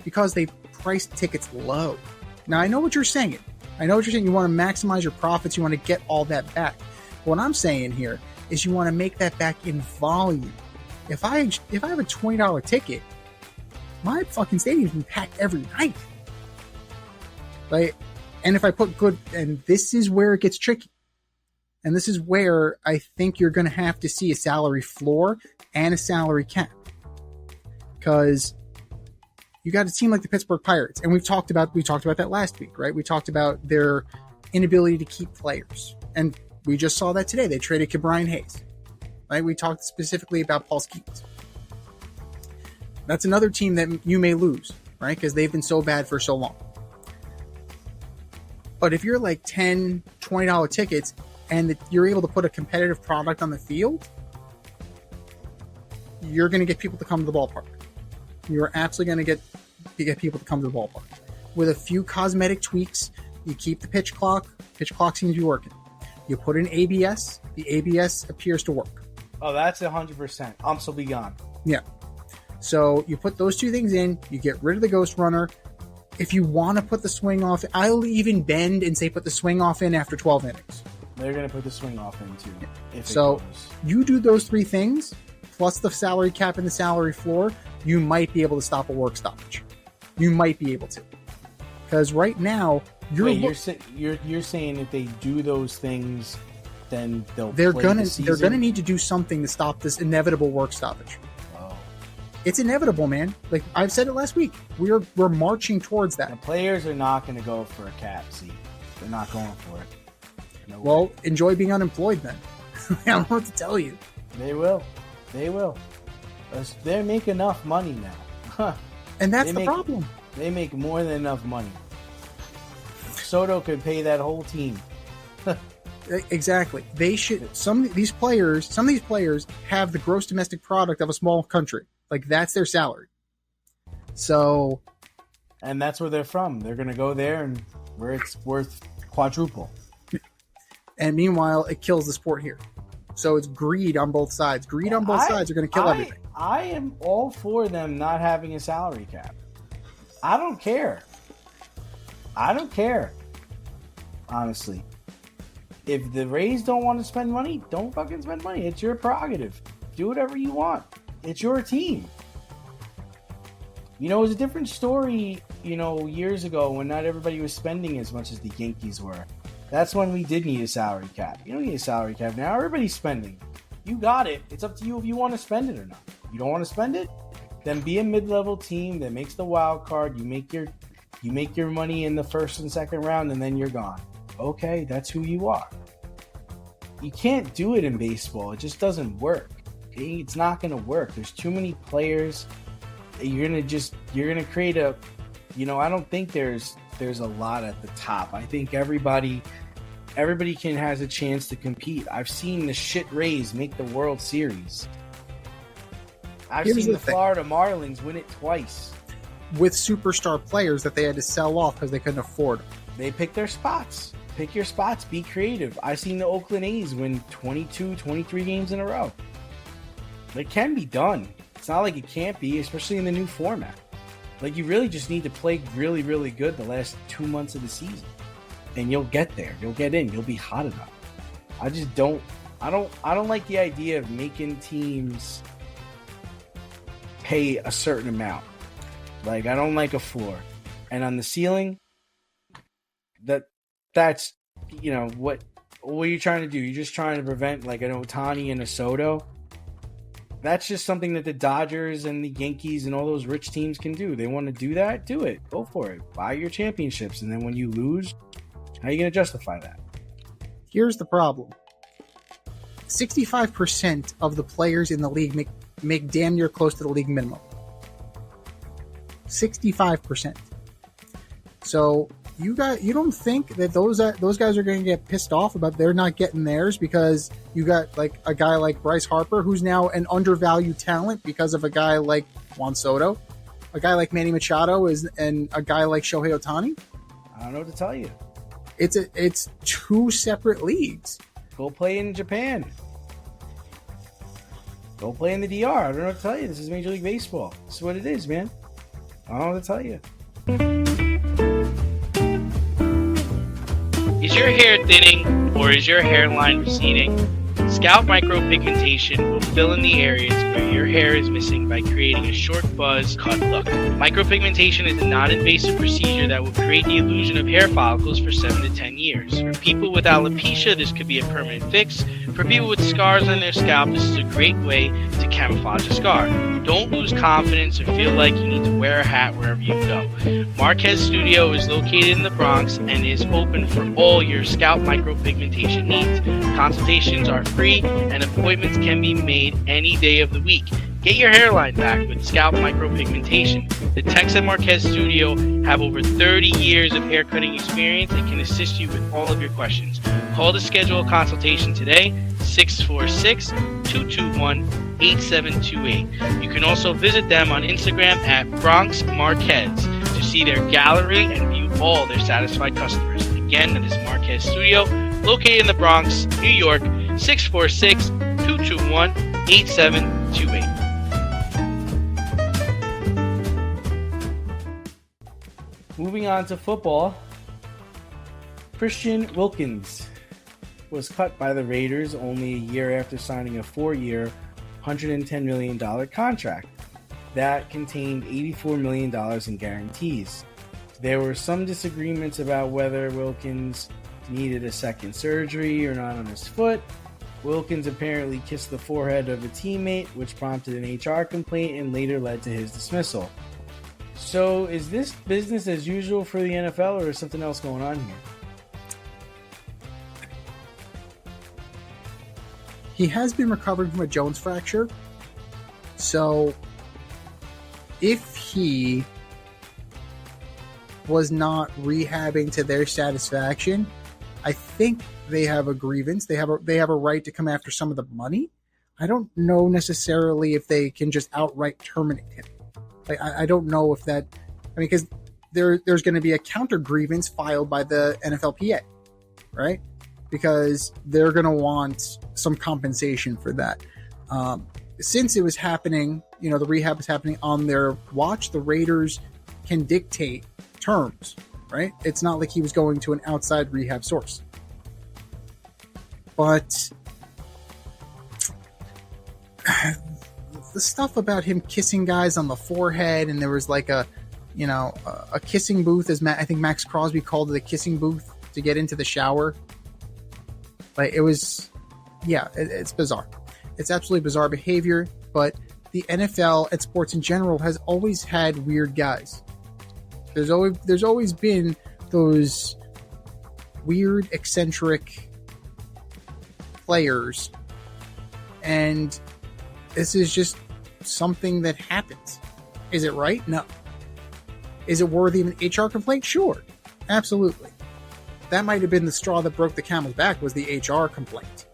Because they priced tickets low. Now, I know what you're saying. You want to maximize your profits. You want to get all that back. What I'm saying here is you want to make that back in volume. If I have a $20 ticket, my fucking stadium's been packed every night. Like, and if I put good, and this is where it gets tricky. And this is where I think you're going to have to see a salary floor and a salary cap. Because you got a team like the Pittsburgh Pirates, and we talked about that last week, right? We talked about their inability to keep players. And we just saw that today. They traded Brian Hayes. Right? We talked specifically about Paul Skeens. That's another team that you may lose, right? Because they've been so bad for so long. But if you're like $10, $20 tickets and you're able to put a competitive product on the field, you're going to get people to come to the ballpark. You're absolutely going to get people to come to the ballpark. With a few cosmetic tweaks, you keep the pitch clock. Pitch clock seems to be working. You put in ABS. The ABS appears to work. Oh, that's 100%. Umps will be gone. Yeah. So you put those two things in. You get rid of the ghost runner. If you want to put the swing off, I'll even bend and say put the swing off in after 12 innings. They're going to put the swing off in too. So you do those three things, plus the salary cap and the salary floor, you might be able to stop a work stoppage. you might be able to. Because right now, you're saying if they do those things, then they're gonna need to do something to stop this inevitable work stoppage. Oh. It's inevitable, man. Like I've said it last week, we're marching towards that. The players are not going to go for a cap seat. They're not going for it. No well, way. Enjoy being unemployed then. I don't know what to tell you. They will. They make enough money now. And that's the problem. They make more than enough money. Soto could pay that whole team. Exactly. They should. Some of these players have the gross domestic product of a small country. Like that's their salary. So, and that's where they're from. They're going to go there and where it's worth quadruple. And meanwhile, it kills the sport here. So it's greed on both sides. Greed on both sides are going to kill everything. I am all for them not having a salary cap. I don't care. Honestly. If the Rays don't want to spend money, don't fucking spend money. It's your prerogative. Do whatever you want. It's your team. You know, it was a different story, years ago when not everybody was spending as much as the Yankees were. That's when we did need a salary cap. You don't need a salary cap now. Everybody's spending. You got it. It's up to you if you want to spend it or not. You don't want to spend it? Then be a mid-level team that makes the wild card. You make your money in the first and second round, and then you're gone. Okay, that's who you are. You can't do it in baseball. It just doesn't work. Okay? It's not going to work. There's too many players. You're going to create a, I don't think there's a lot at the top. I think everybody has a chance to compete. I've seen the shit Rays make the World Series. I've seen the Florida Marlins win it twice. With superstar players that they had to sell off because they couldn't afford them. They pick their spots. Pick your spots. Be creative. I've seen the Oakland A's win 22, 23 games in a row. It can be done. It's not like it can't be, especially in the new format. Like, you really just need to play really, really good the last 2 months of the season. And you'll get there. You'll get in. You'll be hot enough. I don't like the idea of making teams pay a certain amount. Like, I don't like a floor. And on the ceiling, that's what are you trying to do? You're just trying to prevent like an Ohtani and a Soto. That's just something that the Dodgers and the Yankees and all those rich teams can do. They want to do that? Do it. Go for it. Buy your championships. And then when you lose, how are you going to justify that? Here's the problem. 65% of the players in the league make damn near close to the league minimum. 65%. So you don't think that those guys are going to get pissed off about they're not getting theirs because you got like a guy like Bryce Harper who's now an undervalued talent because of a guy like Juan Soto, a guy like Manny Machado and a guy like Shohei Ohtani? I don't know what to tell you. It's two separate leagues. Go play in Japan. Go play in the DR. I don't know what to tell you. This is Major League Baseball. This is what it is, man. I don't know what to tell you. Is your hair thinning or is your hairline receding? Scalp micropigmentation will fill in the areas where your hair is missing by creating a short buzz cut look. Micropigmentation is a non-invasive procedure that will create the illusion of hair follicles for 7 to 10 years. For people with alopecia, this could be a permanent fix. For people with scars on their scalp, this is a great way to camouflage a scar. Don't lose confidence or feel like you need to wear a hat wherever you go. Marquez Studio is located in the Bronx and is open for all your scalp micropigmentation needs. Consultations are free and appointments can be made any day of the week. Get your hairline back with scalp micropigmentation. The techs at Marquez Studio have over 30 years of haircutting experience and can assist you with all of your questions. Call to schedule a consultation today, 646-221-8728. You can also visit them on Instagram at Bronx Marquez to see their gallery and view all their satisfied customers. Again, that is Marquez Studio, located in the Bronx, New York, 646-221-8728. Moving on to football, Christian Wilkins was cut by the Raiders only a year after signing a 4-year, $110 million contract. that contained $84 million in guarantees. There were some disagreements about whether Wilkins needed a second surgery or not on his foot. Wilkins apparently kissed the forehead of a teammate, which prompted an HR complaint and later led to his dismissal. So is this business as usual for the NFL, or is something else going on here? He has been recovering from a Jones fracture. So if he was not rehabbing to their satisfaction, I think they have a grievance. They have a right to come after some of the money. I don't know necessarily if they can just outright terminate him. I don't know if that. I mean, because there's going to be a counter grievance filed by the NFLPA, right? Because they're going to want some compensation for that. Since it was happening, the rehab was happening on their watch, the Raiders can dictate terms, right? It's not like he was going to an outside rehab source. But the stuff about him kissing guys on the forehead, and there was like a kissing booth, as I think Max Crosby called it, a kissing booth to get into the shower. Like, it was, it's bizarre. It's absolutely bizarre behavior, but the NFL and sports in general has always had weird guys. There's always been those weird, eccentric players, and this is just something that happens. Is it right? No. Is it worthy of an HR complaint? Sure. Absolutely. That might have been the straw that broke the camel's back, was the HR complaint.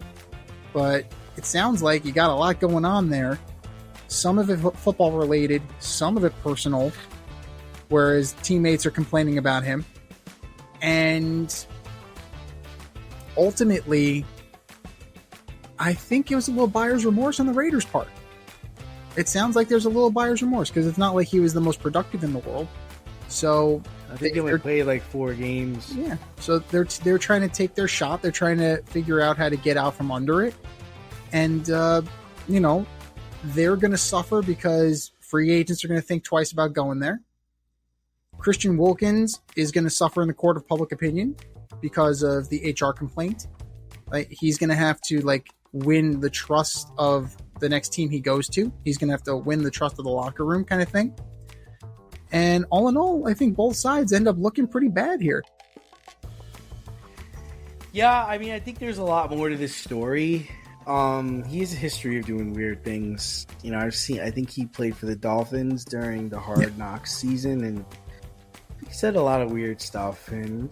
But it sounds like you got a lot going on there. Some of it football related, some of it personal, whereas teammates are complaining about him. And ultimately, I think it was a little buyer's remorse on the Raiders' part. It sounds like there's a little buyer's remorse, because it's not like he was the most productive in the world. So I think they only played like 4 games. Yeah. So they're trying to take their shot. They're trying to figure out how to get out from under it. And, they're going to suffer because free agents are going to think twice about going there. Christian Wilkins is going to suffer in the court of public opinion because of the HR complaint. Like, he's going to have to win the trust of the next team he goes to. He's going to have to win the trust of the locker room, kind of thing. And all in all, I think both sides end up looking pretty bad here. Yeah, I mean, I think there's a lot more to this story. He has a history of doing weird things. I think he played for the Dolphins during the Hard Knocks season, and he said a lot of weird stuff. And,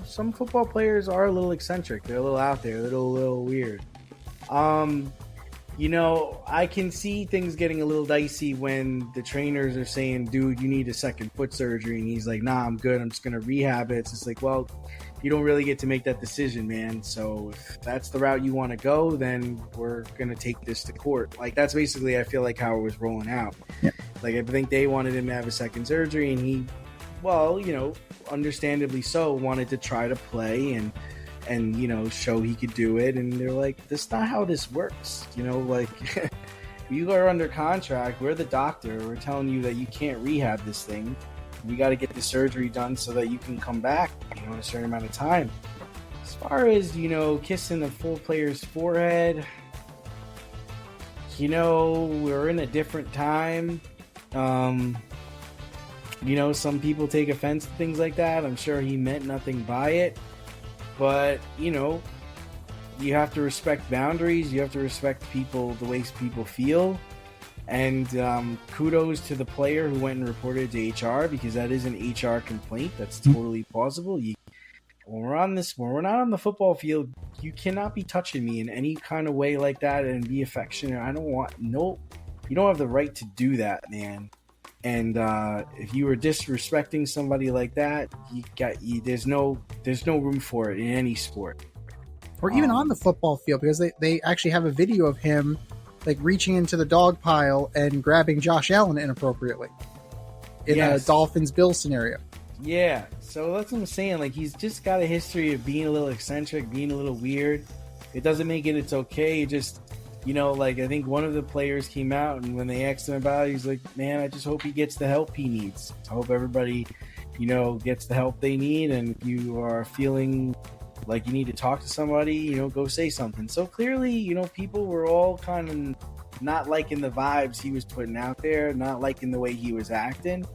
some football players are a little eccentric. They're a little out there, a little weird. I can see things getting a little dicey when the trainers are saying, dude, you need a second foot surgery. And he's like, nah, I'm good. I'm just going to rehab it. It's just like, well, you don't really get to make that decision, man. So if that's the route you want to go, then we're going to take this to court. Like, that's basically, I feel like, how it was rolling out. Yeah. Like, I think they wanted him to have a second surgery, and he, well, understandably so, wanted to try to play and show he could do it. And they're like, that's not how this works. You are under contract. We're the doctor. We're telling you that you can't rehab this thing. We got to get the surgery done so that you can come back, in a certain amount of time. As far as, kissing the full player's forehead, we're in a different time. Some people take offense to things like that. I'm sure he meant nothing by it. But, you have to respect boundaries. You have to respect people, the way people feel. And kudos to the player who went and reported to HR, because that is an HR complaint. That's totally plausible. When we're not on the football field, you cannot be touching me in any kind of way like that and be affectionate. You don't have the right to do that, man. And if you were disrespecting somebody like that, there's no room for it in any sport. Or even on the football field, because they actually have a video of him reaching into the dog pile and grabbing Josh Allen inappropriately in a Dolphins-Bills scenario. Yeah, so that's what I'm saying. He's just got a history of being a little eccentric, being a little weird. It doesn't make it's okay. like I think one of the players came out, and when they asked him about it, he's like, man, I just hope he gets the help he needs. I hope everybody, gets the help they need. And if you are feeling like you need to talk to somebody, go say something. So clearly, people were all kind of not liking the vibes he was putting out there, not liking the way he was acting.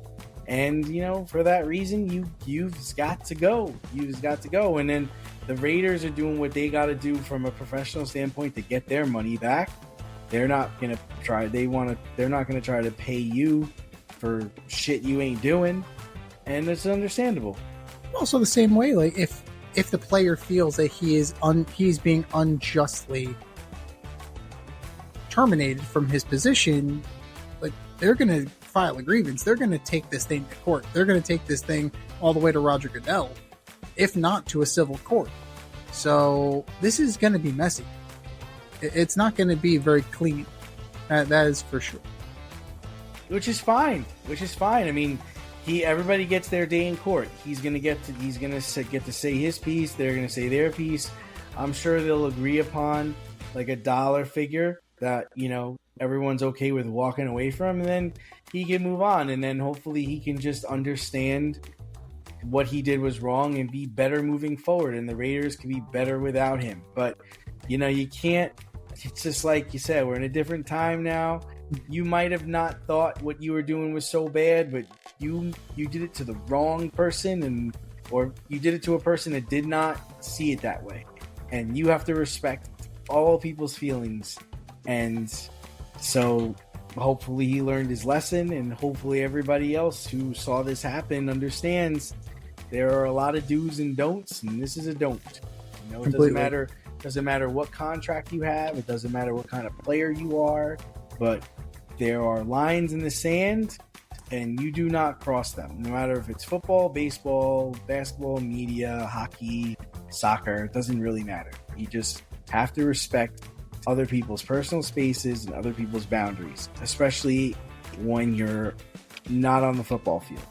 And, for that reason, you've got to go. You've got to go. And then the Raiders are doing what they got to do from a professional standpoint to get their money back. They're not going to try. They're not going to try to pay you for shit you ain't doing. And it's understandable. Also the same way, like if the player feels that he's being unjustly terminated from his position, like they're going to file a grievance. They're going to take this thing to court. They're going to take this thing all the way to Roger Goodell, if not to a civil court. So this is going to be messy. It's not going to be very clean. That is for sure. Which is fine. I mean, everybody gets their day in court. He's going to get to say his piece. They're going to say their piece. I'm sure they'll agree upon like a dollar figure that, everyone's okay with walking away from, and then he can move on. And then hopefully he can just understand what he did was wrong and be better moving forward. And the Raiders can be better without him. But, you can't, it's just like you said, we're in a different time now. You might have not thought what you were doing was so bad, but you did it to the wrong person, or you did it to a person that did not see it that way. And you have to respect all people's feelings. And so hopefully he learned his lesson, and hopefully everybody else who saw this happen understands there are a lot of do's and don'ts, and this is a don't. It doesn't matter what contract you have. It doesn't matter what kind of player you are, but there are lines in the sand, and you do not cross them. No matter if it's football, baseball, basketball, media, hockey, soccer, it doesn't really matter. You just have to respect other people's personal spaces and other people's boundaries, especially when you're not on the football field.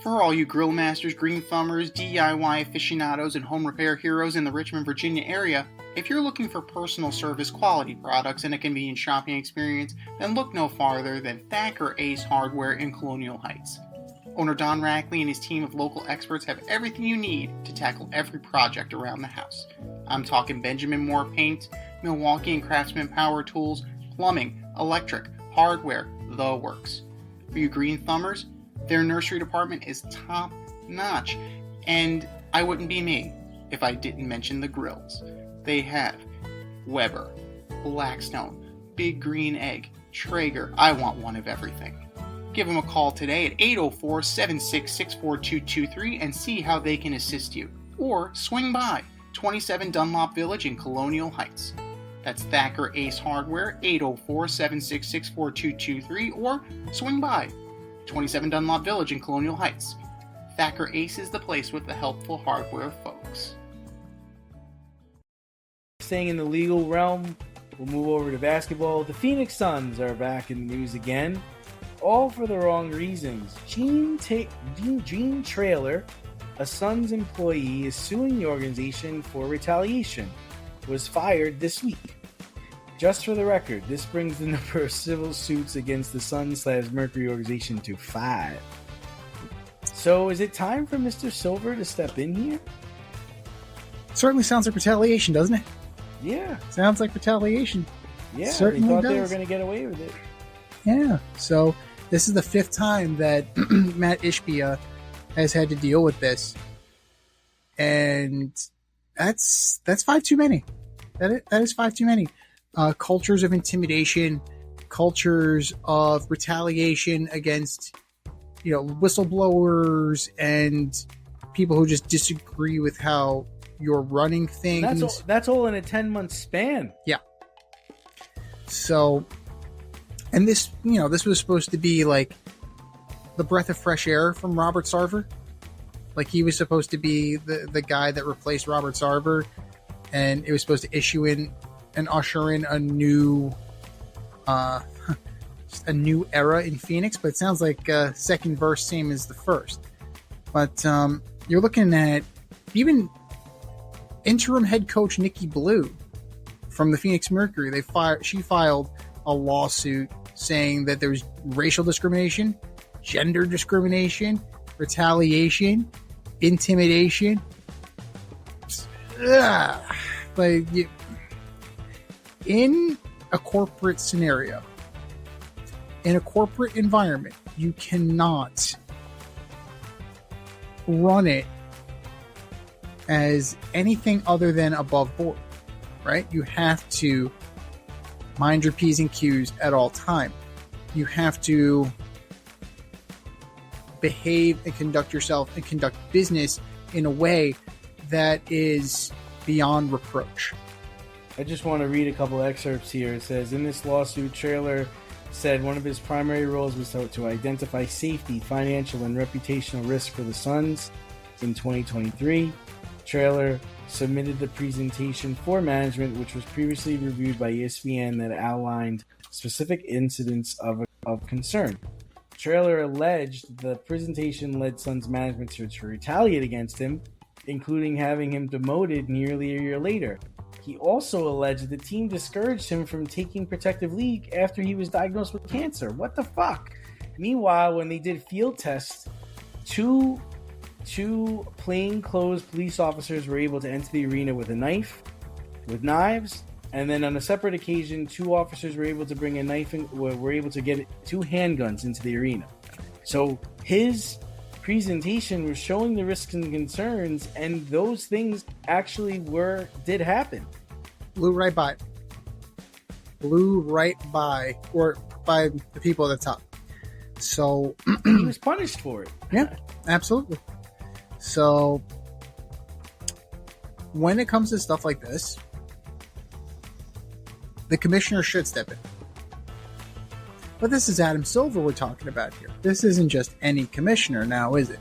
For all you grill masters, green thumbers, DIY aficionados, and home repair heroes in the Richmond, Virginia area, if you're looking for personal service quality products and a convenient shopping experience, then look no farther than Thacker Ace Hardware in Colonial Heights. Owner Don Rackley and his team of local experts have everything you need to tackle every project around the house. I'm talking Benjamin Moore paint, Milwaukee and Craftsman power tools, plumbing, electric, hardware, the works. For you green thumbers, their nursery department is top notch, and I wouldn't be me if I didn't mention the grills. They have Weber, Blackstone, Big Green Egg, Traeger. I want one of everything. Give them a call today at 804-766-4223 and see how they can assist you. Or swing by 27 Dunlop Village in Colonial Heights. That's Thacker Ace Hardware, 804-766-4223, or swing by 27 Dunlop Village in Colonial Heights. Thacker Ace is the place with the helpful hardware folks. Staying in the legal realm, we'll move over to basketball. The Phoenix Suns are back in the news again. All for the wrong reasons. Gene Traylor, a Suns employee, is suing the organization for retaliation. Was fired this week. Just for the record, this brings the number of civil suits against the Suns/Mercury organization to 5. So is it time for Mr. Silver to step in here? Certainly sounds like retaliation, doesn't it? Yeah. Sounds like retaliation. Yeah, certainly they thought does. They were going to get away with it. Yeah, so this is the 5th time that Matt Ishbia has had to deal with this. And that's 5 too many. That is 5 too many. Cultures of intimidation, cultures of retaliation against, whistleblowers and people who just disagree with how you're running things. That's all in a 10-month span. Yeah. So, and this was supposed to be like the breath of fresh air from Robert Sarver. Like he was supposed to be the guy that replaced Robert Sarver, and it was supposed to usher in a new era in Phoenix. But it sounds like second verse same as the first. But you're looking at even interim head coach Nikki Blue from the Phoenix Mercury. She filed a lawsuit saying that there was racial discrimination, gender discrimination, retaliation, intimidation. Like, in a corporate scenario, in a corporate environment, you cannot run it as anything other than above board, right? You have to mind your P's and Q's at all time. You have to behave and conduct yourself and conduct business in a way that is beyond reproach. I just want to read a couple excerpts here. It says, in this lawsuit, Traylor said one of his primary roles was to identify safety, financial, and reputational risk for the Suns. In 2023, Traylor submitted the presentation for management, which was previously reviewed by ESPN, that outlined specific incidents of concern. Traylor alleged the presentation led Suns management to retaliate against him, including having him demoted nearly a year later. He also alleged the team discouraged him from taking protective leave after he was diagnosed with cancer. What the fuck? Meanwhile, when they did field tests, two plainclothes police officers were able to enter the arena with knives, and then on a separate occasion, 2 officers were able to bring a knife and were able to get 2 handguns into the arena. So his presentation was showing the risks and concerns, and those things actually did happen. Blew right by, or by the people at the top. So he was punished for it. Yeah, absolutely. So when it comes to stuff like this, the commissioner should step in. But this is Adam Silver we're talking about here. This isn't just any commissioner now, is it?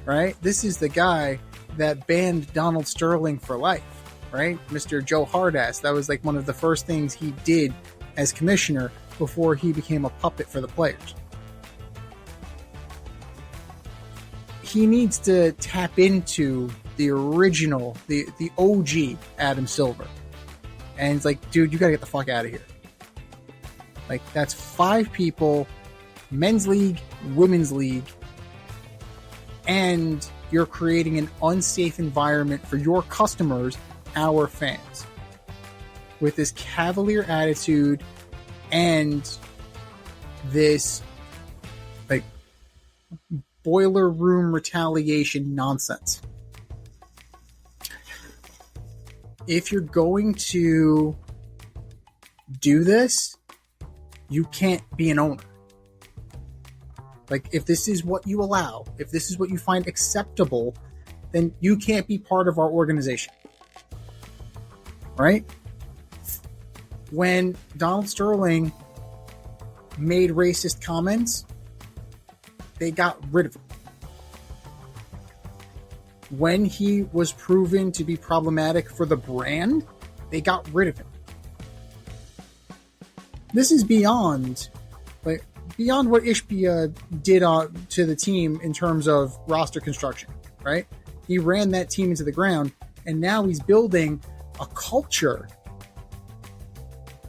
Right? This is the guy that banned Donald Sterling for life, right? Mr. Joe Hardass. That was like one of the first things he did as commissioner before he became a puppet for the players. He needs to tap into the original, the OG Adam Silver. And it's like, dude, you gotta get the fuck out of here. Like, that's 5 people, men's league, women's league, and you're creating an unsafe environment for your customers, our fans, with this cavalier attitude and this, like, boiler room retaliation nonsense. If you're going to do this, you can't be an owner. Like, if this is what you allow, if this is what you find acceptable, then you can't be part of our organization. Right? When Donald Sterling made racist comments, they got rid of him. When he was proven to be problematic for the brand, they got rid of him. This is beyond what Ishbia did to the team in terms of roster construction, right? He ran that team into the ground, and now he's building a culture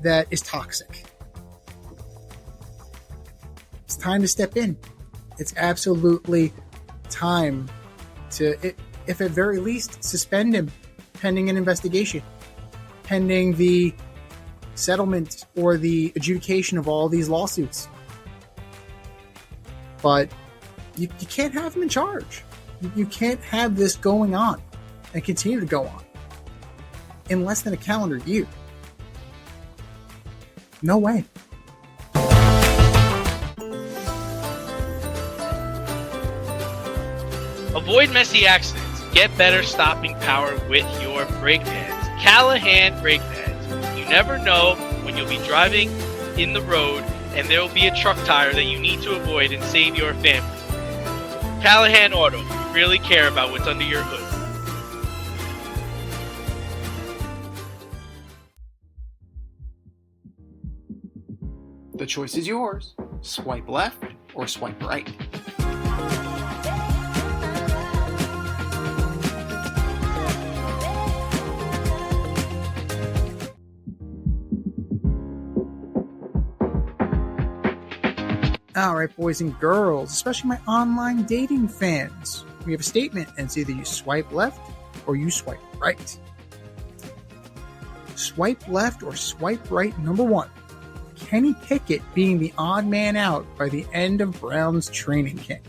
that is toxic. It's time to step in. It's absolutely time to, if at very least, suspend him pending an investigation, pending the settlement or the adjudication of all these lawsuits. But you can't have him in charge. You can't have this going on and continue to go on in less than a calendar year. No way. Avoid messy accidents. Get better stopping power with your brake pads. Callahan brake pads. You never know when you'll be driving in the road and there will be a truck tire that you need to avoid and save your family. Callahan Auto. We really care about what's under your hood. The choice is yours. Swipe left or swipe right. All right, boys and girls, especially my online dating fans, we have a statement, and it's either you swipe left or you swipe right. Swipe left or swipe right, number one. Kenny Pickett being the odd man out by the end of Browns training camp.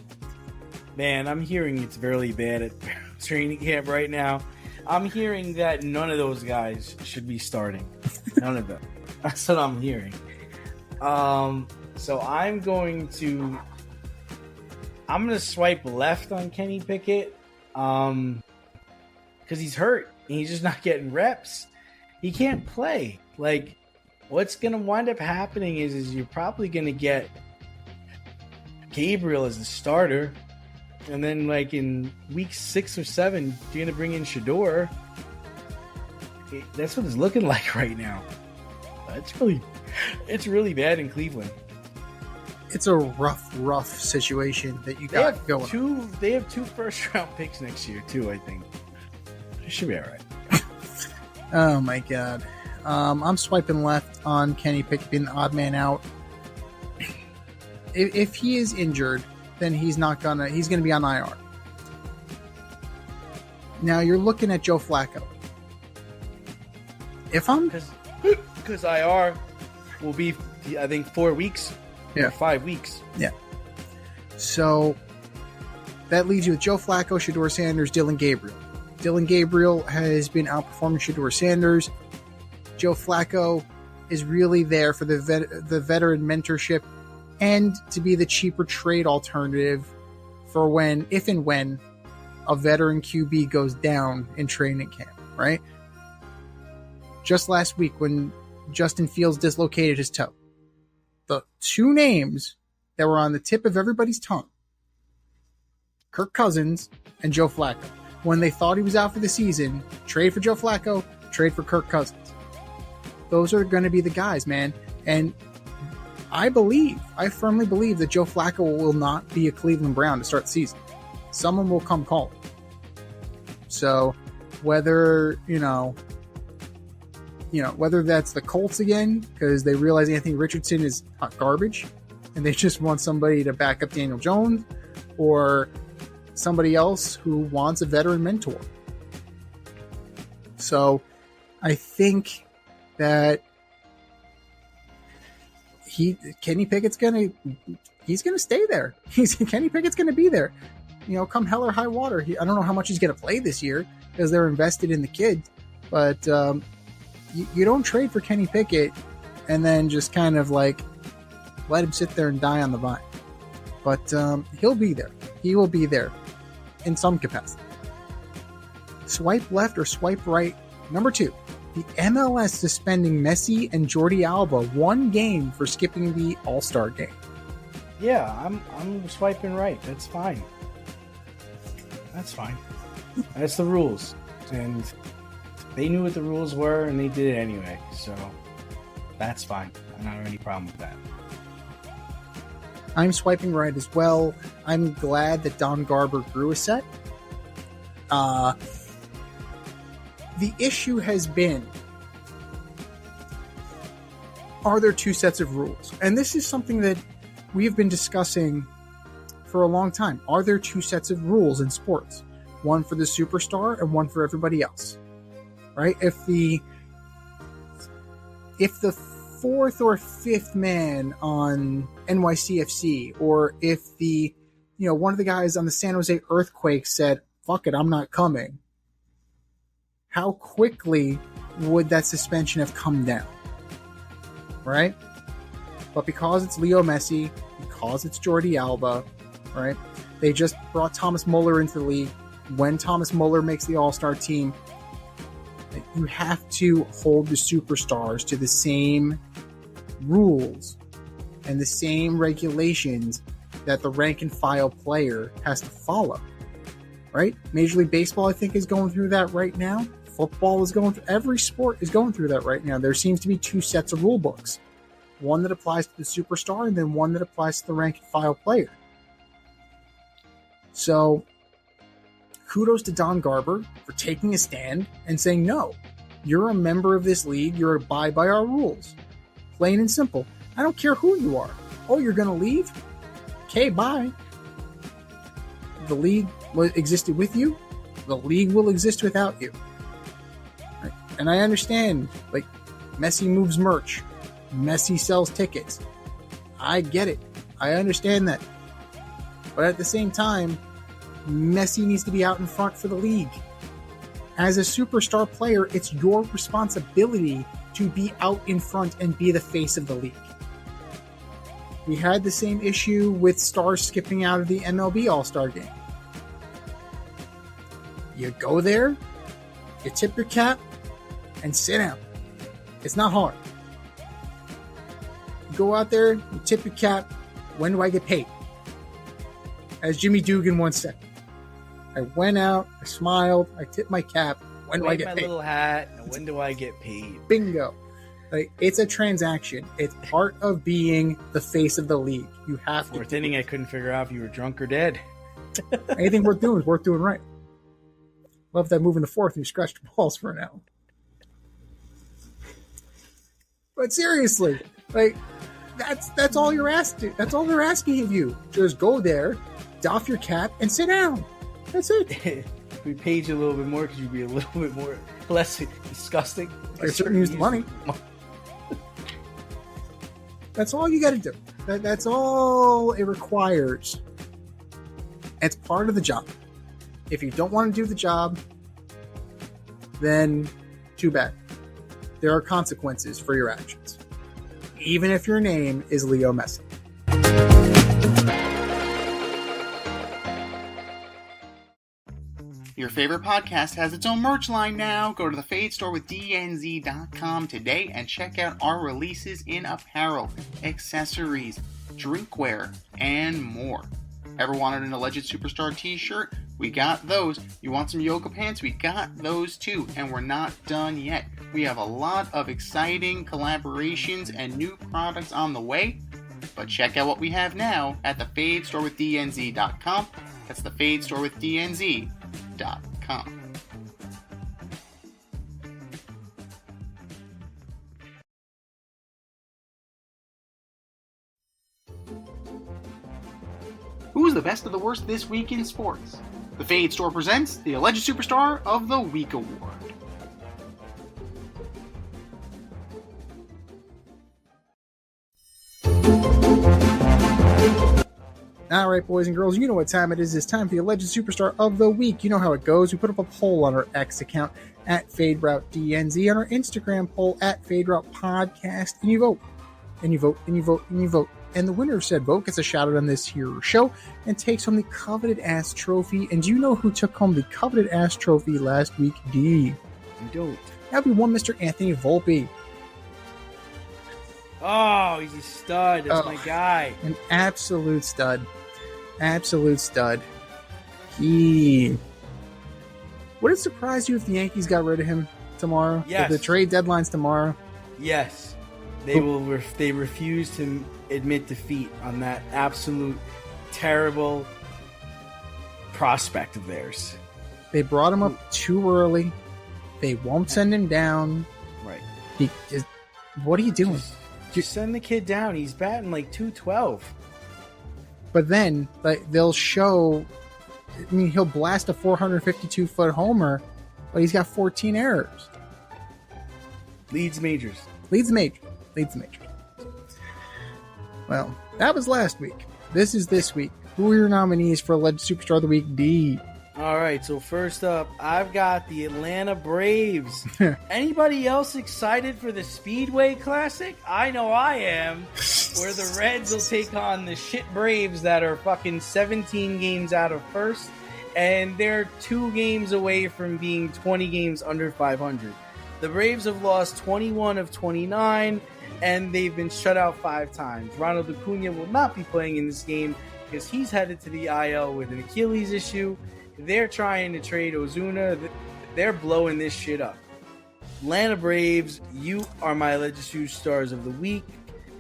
Man, I'm hearing it's really bad at training camp right now. I'm hearing that none of those guys should be starting. None of them. That's what I'm hearing. So I'm going to swipe left on Kenny Pickett because he's hurt. He's just not getting reps. He can't play. Like, what's going to wind up happening is you're probably going to get Gabriel as the starter. And then, like, in week 6 or 7, you're going to bring in Shador. That's what it's looking like right now. It's really bad in Cleveland. It's a rough situation that you got going on. They have 2 first-round picks next year, too, I think. It should be all right. Oh, my God. I'm swiping left on Kenny Pickett being the odd man out. If he is injured, then he's going to be on IR. Now you're looking at Joe Flacco. Because IR will be, I think, 4 weeks. Yeah. Or 5 weeks. Yeah. So that leaves you with Joe Flacco, Shador Sanders, Dylan Gabriel. Dylan Gabriel has been outperforming Shador Sanders. Joe Flacco is really there for the veteran mentorship and to be the cheaper trade alternative for if and when a veteran QB goes down in training camp, right? Just last week when Justin Fields dislocated his toe, the 2 names that were on the tip of everybody's tongue, Kirk Cousins and Joe Flacco. When they thought he was out for the season, trade for Joe Flacco, trade for Kirk Cousins. Those are going to be the guys, man. And I firmly believe that Joe Flacco will not be a Cleveland Brown to start the season. Someone will come calling. So whether that's the Colts again, because they realize Anthony Richardson is hot garbage and they just want somebody to back up Daniel Jones, or somebody else who wants a veteran mentor. So I think that Kenny Pickett's gonna stay there. Kenny Pickett's gonna be there. Come hell or high water. I don't know how much he's gonna play this year because they're invested in the kid, but you don't trade for Kenny Pickett and then just kind of like let him sit there and die on the vine. But he'll be there. He will be there in some capacity. Swipe left or swipe right. Number 2, the MLS suspending Messi and Jordi Alba 1 game for skipping the All-Star game. Yeah, I'm swiping right. That's fine. That's the rules. And they knew what the rules were and they did it anyway. So that's fine. I don't have any problem with that. I'm swiping right as well. I'm glad that Don Garber grew a set. The issue has been, are there 2 sets of rules? And this is something that we've been discussing for a long time. Are there 2 sets of rules in sports? One for the superstar and one for everybody else, right? If the 4th or 5th man on NYCFC, or if one of the guys on the San Jose Earthquake said, fuck it, I'm not coming, how quickly would that suspension have come down? Right? But because it's Leo Messi, because it's Jordi Alba, right? They just brought Thomas Muller into the league. When Thomas Muller makes the All-Star team, you have to hold the superstars to the same rules and the same regulations that the rank and file player has to follow, right? Major League Baseball, I think, is going through that right now. Football is going through, every sport is going through that right now. There seems to be 2 sets of rule books. One that applies to the superstar and then one that applies to the rank and file player. So kudos to Don Garber for taking a stand and saying, no, you're a member of this league. You're abide by our rules. Plain and simple. I don't care who you are. Oh, you're going to leave? okay, bye. The league existed with you. The league will exist without you. Right? And I understand, like, Messi moves merch. Messi sells tickets. I get it. I understand that. But at the same time, Messi needs to be out in front for the league. As a superstar player, it's your responsibility to be out in front and be the face of the league. We had the same issue with stars skipping out of the MLB All-Star Game. You go there, you tip your cap, and sit down. It's not hard. You go out there, you tip your cap. When do I get paid? As Jimmy Dugan once said, I went out, I smiled, I tipped my cap. When do I get paid? My little hat, and when do I get paid? Bingo. Like, it's a transaction. It's part of being the face of the league. You have to. Fourth inning, I couldn't figure out if you were drunk or dead. Anything worth doing is worth doing right. Love that move in the fourth and you scratched your balls for an hour. But seriously, like, that's all you're asking. That's all they're asking of you. Just go there, doff your cap, and sit down. That's it. We paid you a little bit more because you'd be a little bit more less disgusting. I certainly used the money. That's all you got to do. That's all it requires. It's part of the job. If you don't want to do the job, then too bad. There are consequences for your actions, even if your name is Leo Messi. Your favorite podcast has its own merch line now. Go to the Fade Store with DNZ.com today and check out our releases in apparel, accessories, drinkware, and more. Ever wanted an Alleged Superstar t-shirt? We got those. You want some yoga pants? We got those too. And we're not done yet. We have a lot of exciting collaborations and new products on the way. But check out what we have now at the Fade Store with DNZ.com. That's the Fade Store with DNZ.com. Who's the best of the worst this week in sports? The Fade Store presents the Alleged Superstar of the Week Award. Alright, boys and girls, you know what time it is. It's time for the Alleged Superstar of the Week. You know how it goes. We put up a poll on our X account at FadeRouteDNZ, on our Instagram poll at FadeRoutePodcast, and you vote. And you vote, and you vote, and you vote. And the winner of said vote gets a shout out on this here show and takes home the coveted ass trophy. And do you know who took home the coveted ass trophy last week, D? You don't. That would be one Mr. Anthony Volpe. Oh, he's a stud. That's my guy. An absolute stud. Absolute stud. Would it surprise you if the Yankees got rid of him tomorrow? Yes. The trade deadline's tomorrow? Yes. They they refuse to admit defeat on that absolute terrible prospect of theirs. They brought him up too early. They won't send him down. Right. What are you doing? Just send the kid down. He's batting like 212. But then, like, they'll show. I mean, he'll blast a 452-foot homer, but he's got 14 errors. Leads majors. Well, that was last week. This is this week. Who are your nominees for Alleged Superstar of the Week, D? All right, so first up, I've got the Atlanta Braves. Anybody else excited for the Speedway Classic? I know I am. Where the Reds will take on the shit Braves that are fucking 17 games out of first, and they're 2 games away from being 20 games under 500. The Braves have lost 21 of 29, and they've been shut out 5 times. Ronald Acuna will not be playing in this game because he's headed to the IL with an Achilles issue. They're trying to trade Ozuna. They're blowing this shit up. Atlanta Braves, you are my Alleged Superstars of the Week.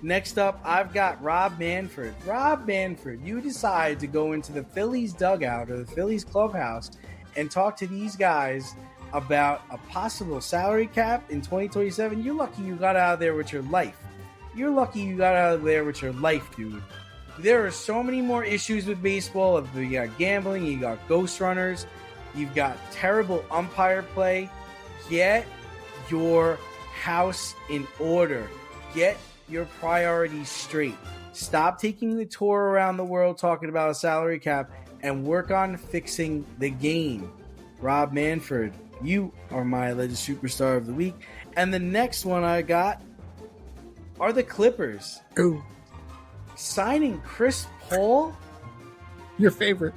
Next up, I've got Rob Manfred. Rob Manfred, you decide to go into the Phillies dugout or the Phillies clubhouse and talk to these guys about a possible salary cap in 2027. You're lucky you got out of there with your life. You're lucky you got out of there with your life, dude. There are so many more issues with baseball. You got gambling, you got ghost runners, you've got terrible umpire play. Get your house in order. Get your priorities straight. Stop taking the tour around the world talking about a salary cap and work on fixing the game. Rob Manfred, you are my alleged superstar of the week. And the next one I got are the Clippers. Ooh. Signing Chris Paul? Your favorite.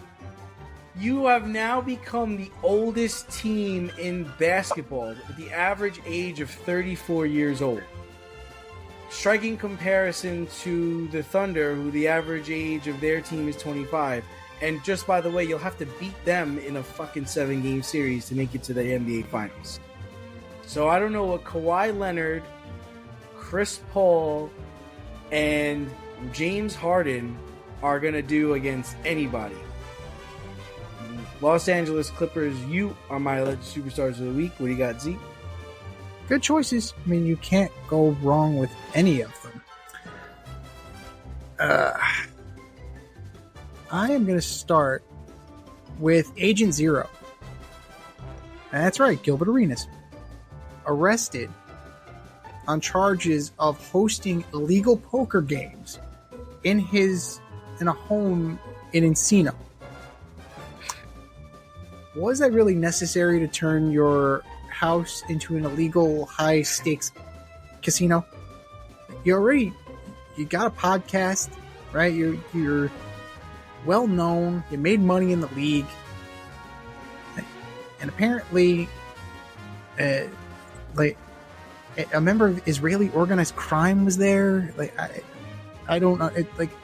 You have now become the oldest team in basketball with the average age of 34 years old. Striking comparison to the Thunder, who the average age of their team is 25. And just by the way, you'll have to beat them in a fucking 7-game series to make it to the NBA Finals. So I don't know what Kawhi Leonard, Chris Paul, and James Harden are going to do against anybody. Los Angeles Clippers, you are my alleged superstars of the week. What do you got, Zeke? Good choices. I mean, you can't go wrong with any of them. I am going to start with Agent Zero. That's right, Gilbert Arenas. Arrested on charges of hosting illegal poker games in a home in Encino. Was that really necessary to turn your house into an illegal high stakes casino? You got a podcast, right? You're well known. You made money in the league, and apparently, like a member of Israeli organized crime was there. Like I don't know.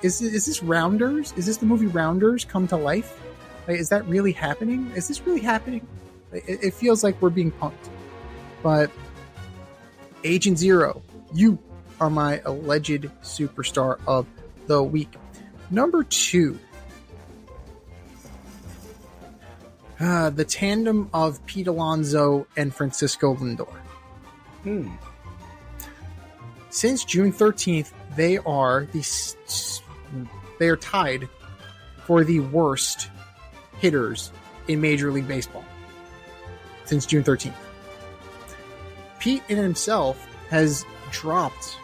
Is this Rounders? Is this the movie Rounders come to life? Like, is that really happening? Is this really happening? It feels like we're being punked. But Agent Zero, you are my alleged superstar of the week. Number 2. The tandem of Pete Alonso and Francisco Lindor. Since June 13th, they are tied for the worst hitters in Major League Baseball since June 13th. Pete in himself has dropped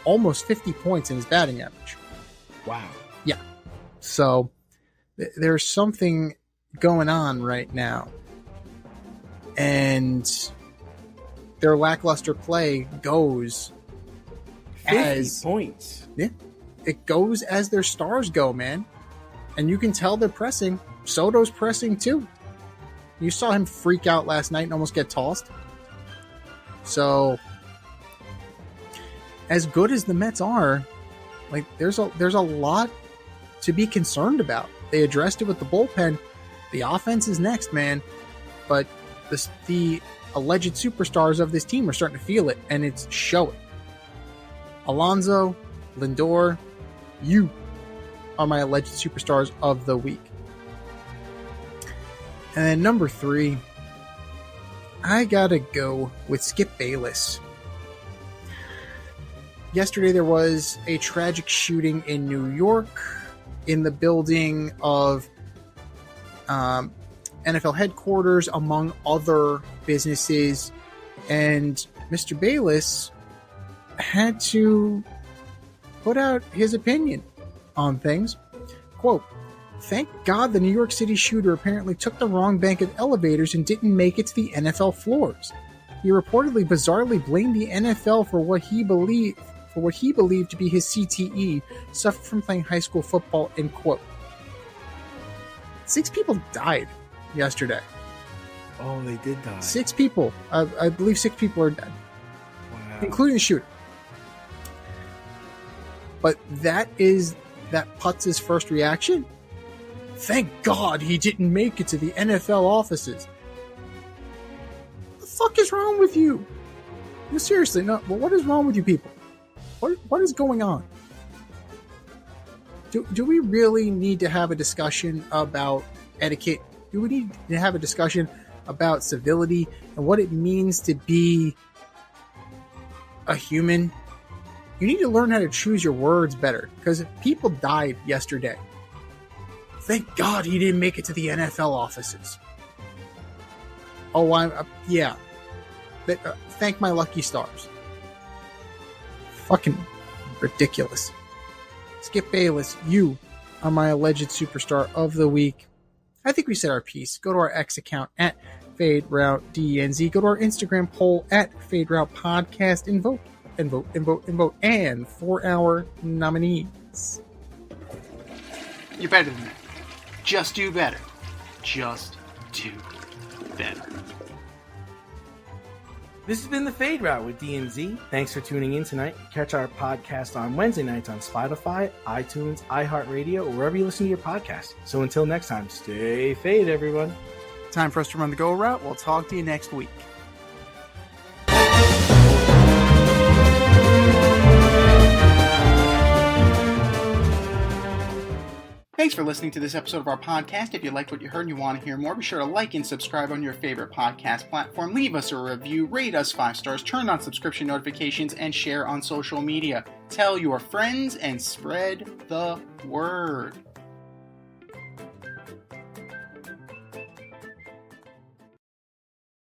almost 50 points in his batting average. Wow. Yeah. So there's something going on right now. And their lackluster play goes 50 points. Yeah. It goes as their stars go, man. And you can tell they're pressing. Soto's pressing too. You saw him freak out last night and almost get tossed. So, as good as the Mets are, like there's a lot to be concerned about. They addressed it with the bullpen. The offense is next, man. But the alleged superstars of this team are starting to feel it, and it's showing. Alonso, Lindor, you are my alleged superstars of the week. And then number 3, I gotta go with Skip Bayless. Yesterday there was a tragic shooting in New York in the building of NFL headquarters, among other businesses, and Mr. Bayless had to put out his opinion on things. Quote, "Thank God the New York City shooter apparently took the wrong bank of elevators and didn't make it to the NFL floors. He reportedly bizarrely blamed the NFL for what he believed to be his CTE, suffered from playing high school football," end quote. 6 people died yesterday. Oh, they did die. 6 people. I believe 6 people are dead. Wow. Including the shooter. But that Putz's first reaction. Thank God he didn't make it to the NFL offices. What the fuck is wrong with you? No, seriously, no. But what is wrong with you people? What is going on? Do we really need to have a discussion about etiquette? Do we need to have a discussion about civility and what it means to be a human? You need to learn how to choose your words better, because people died yesterday. Thank God he didn't make it to the NFL offices. Oh, yeah. Thank my lucky stars. Fucking ridiculous. Skip Bayless, you are my alleged superstar of the week. I think we said our piece. Go to our X account at FadeRouteDNZ. Go to our Instagram poll at FadeRoutePodcast and vote. And for our nominees. You're better than that. Just do better. Just do better. This has been the Fade Route with DNZ. Thanks for tuning in tonight. Catch our podcast on Wednesday nights on Spotify, iTunes, iHeartRadio, or wherever you listen to your podcast. So until next time, stay fade, everyone. Time for us to run the go route. We'll talk to you next week. Thanks for listening to this episode of our podcast. If you liked what you heard and you want to hear more, be sure to like and subscribe on your favorite podcast platform. Leave us a review, rate us 5 stars, turn on subscription notifications, and share on social media. Tell your friends and spread the word.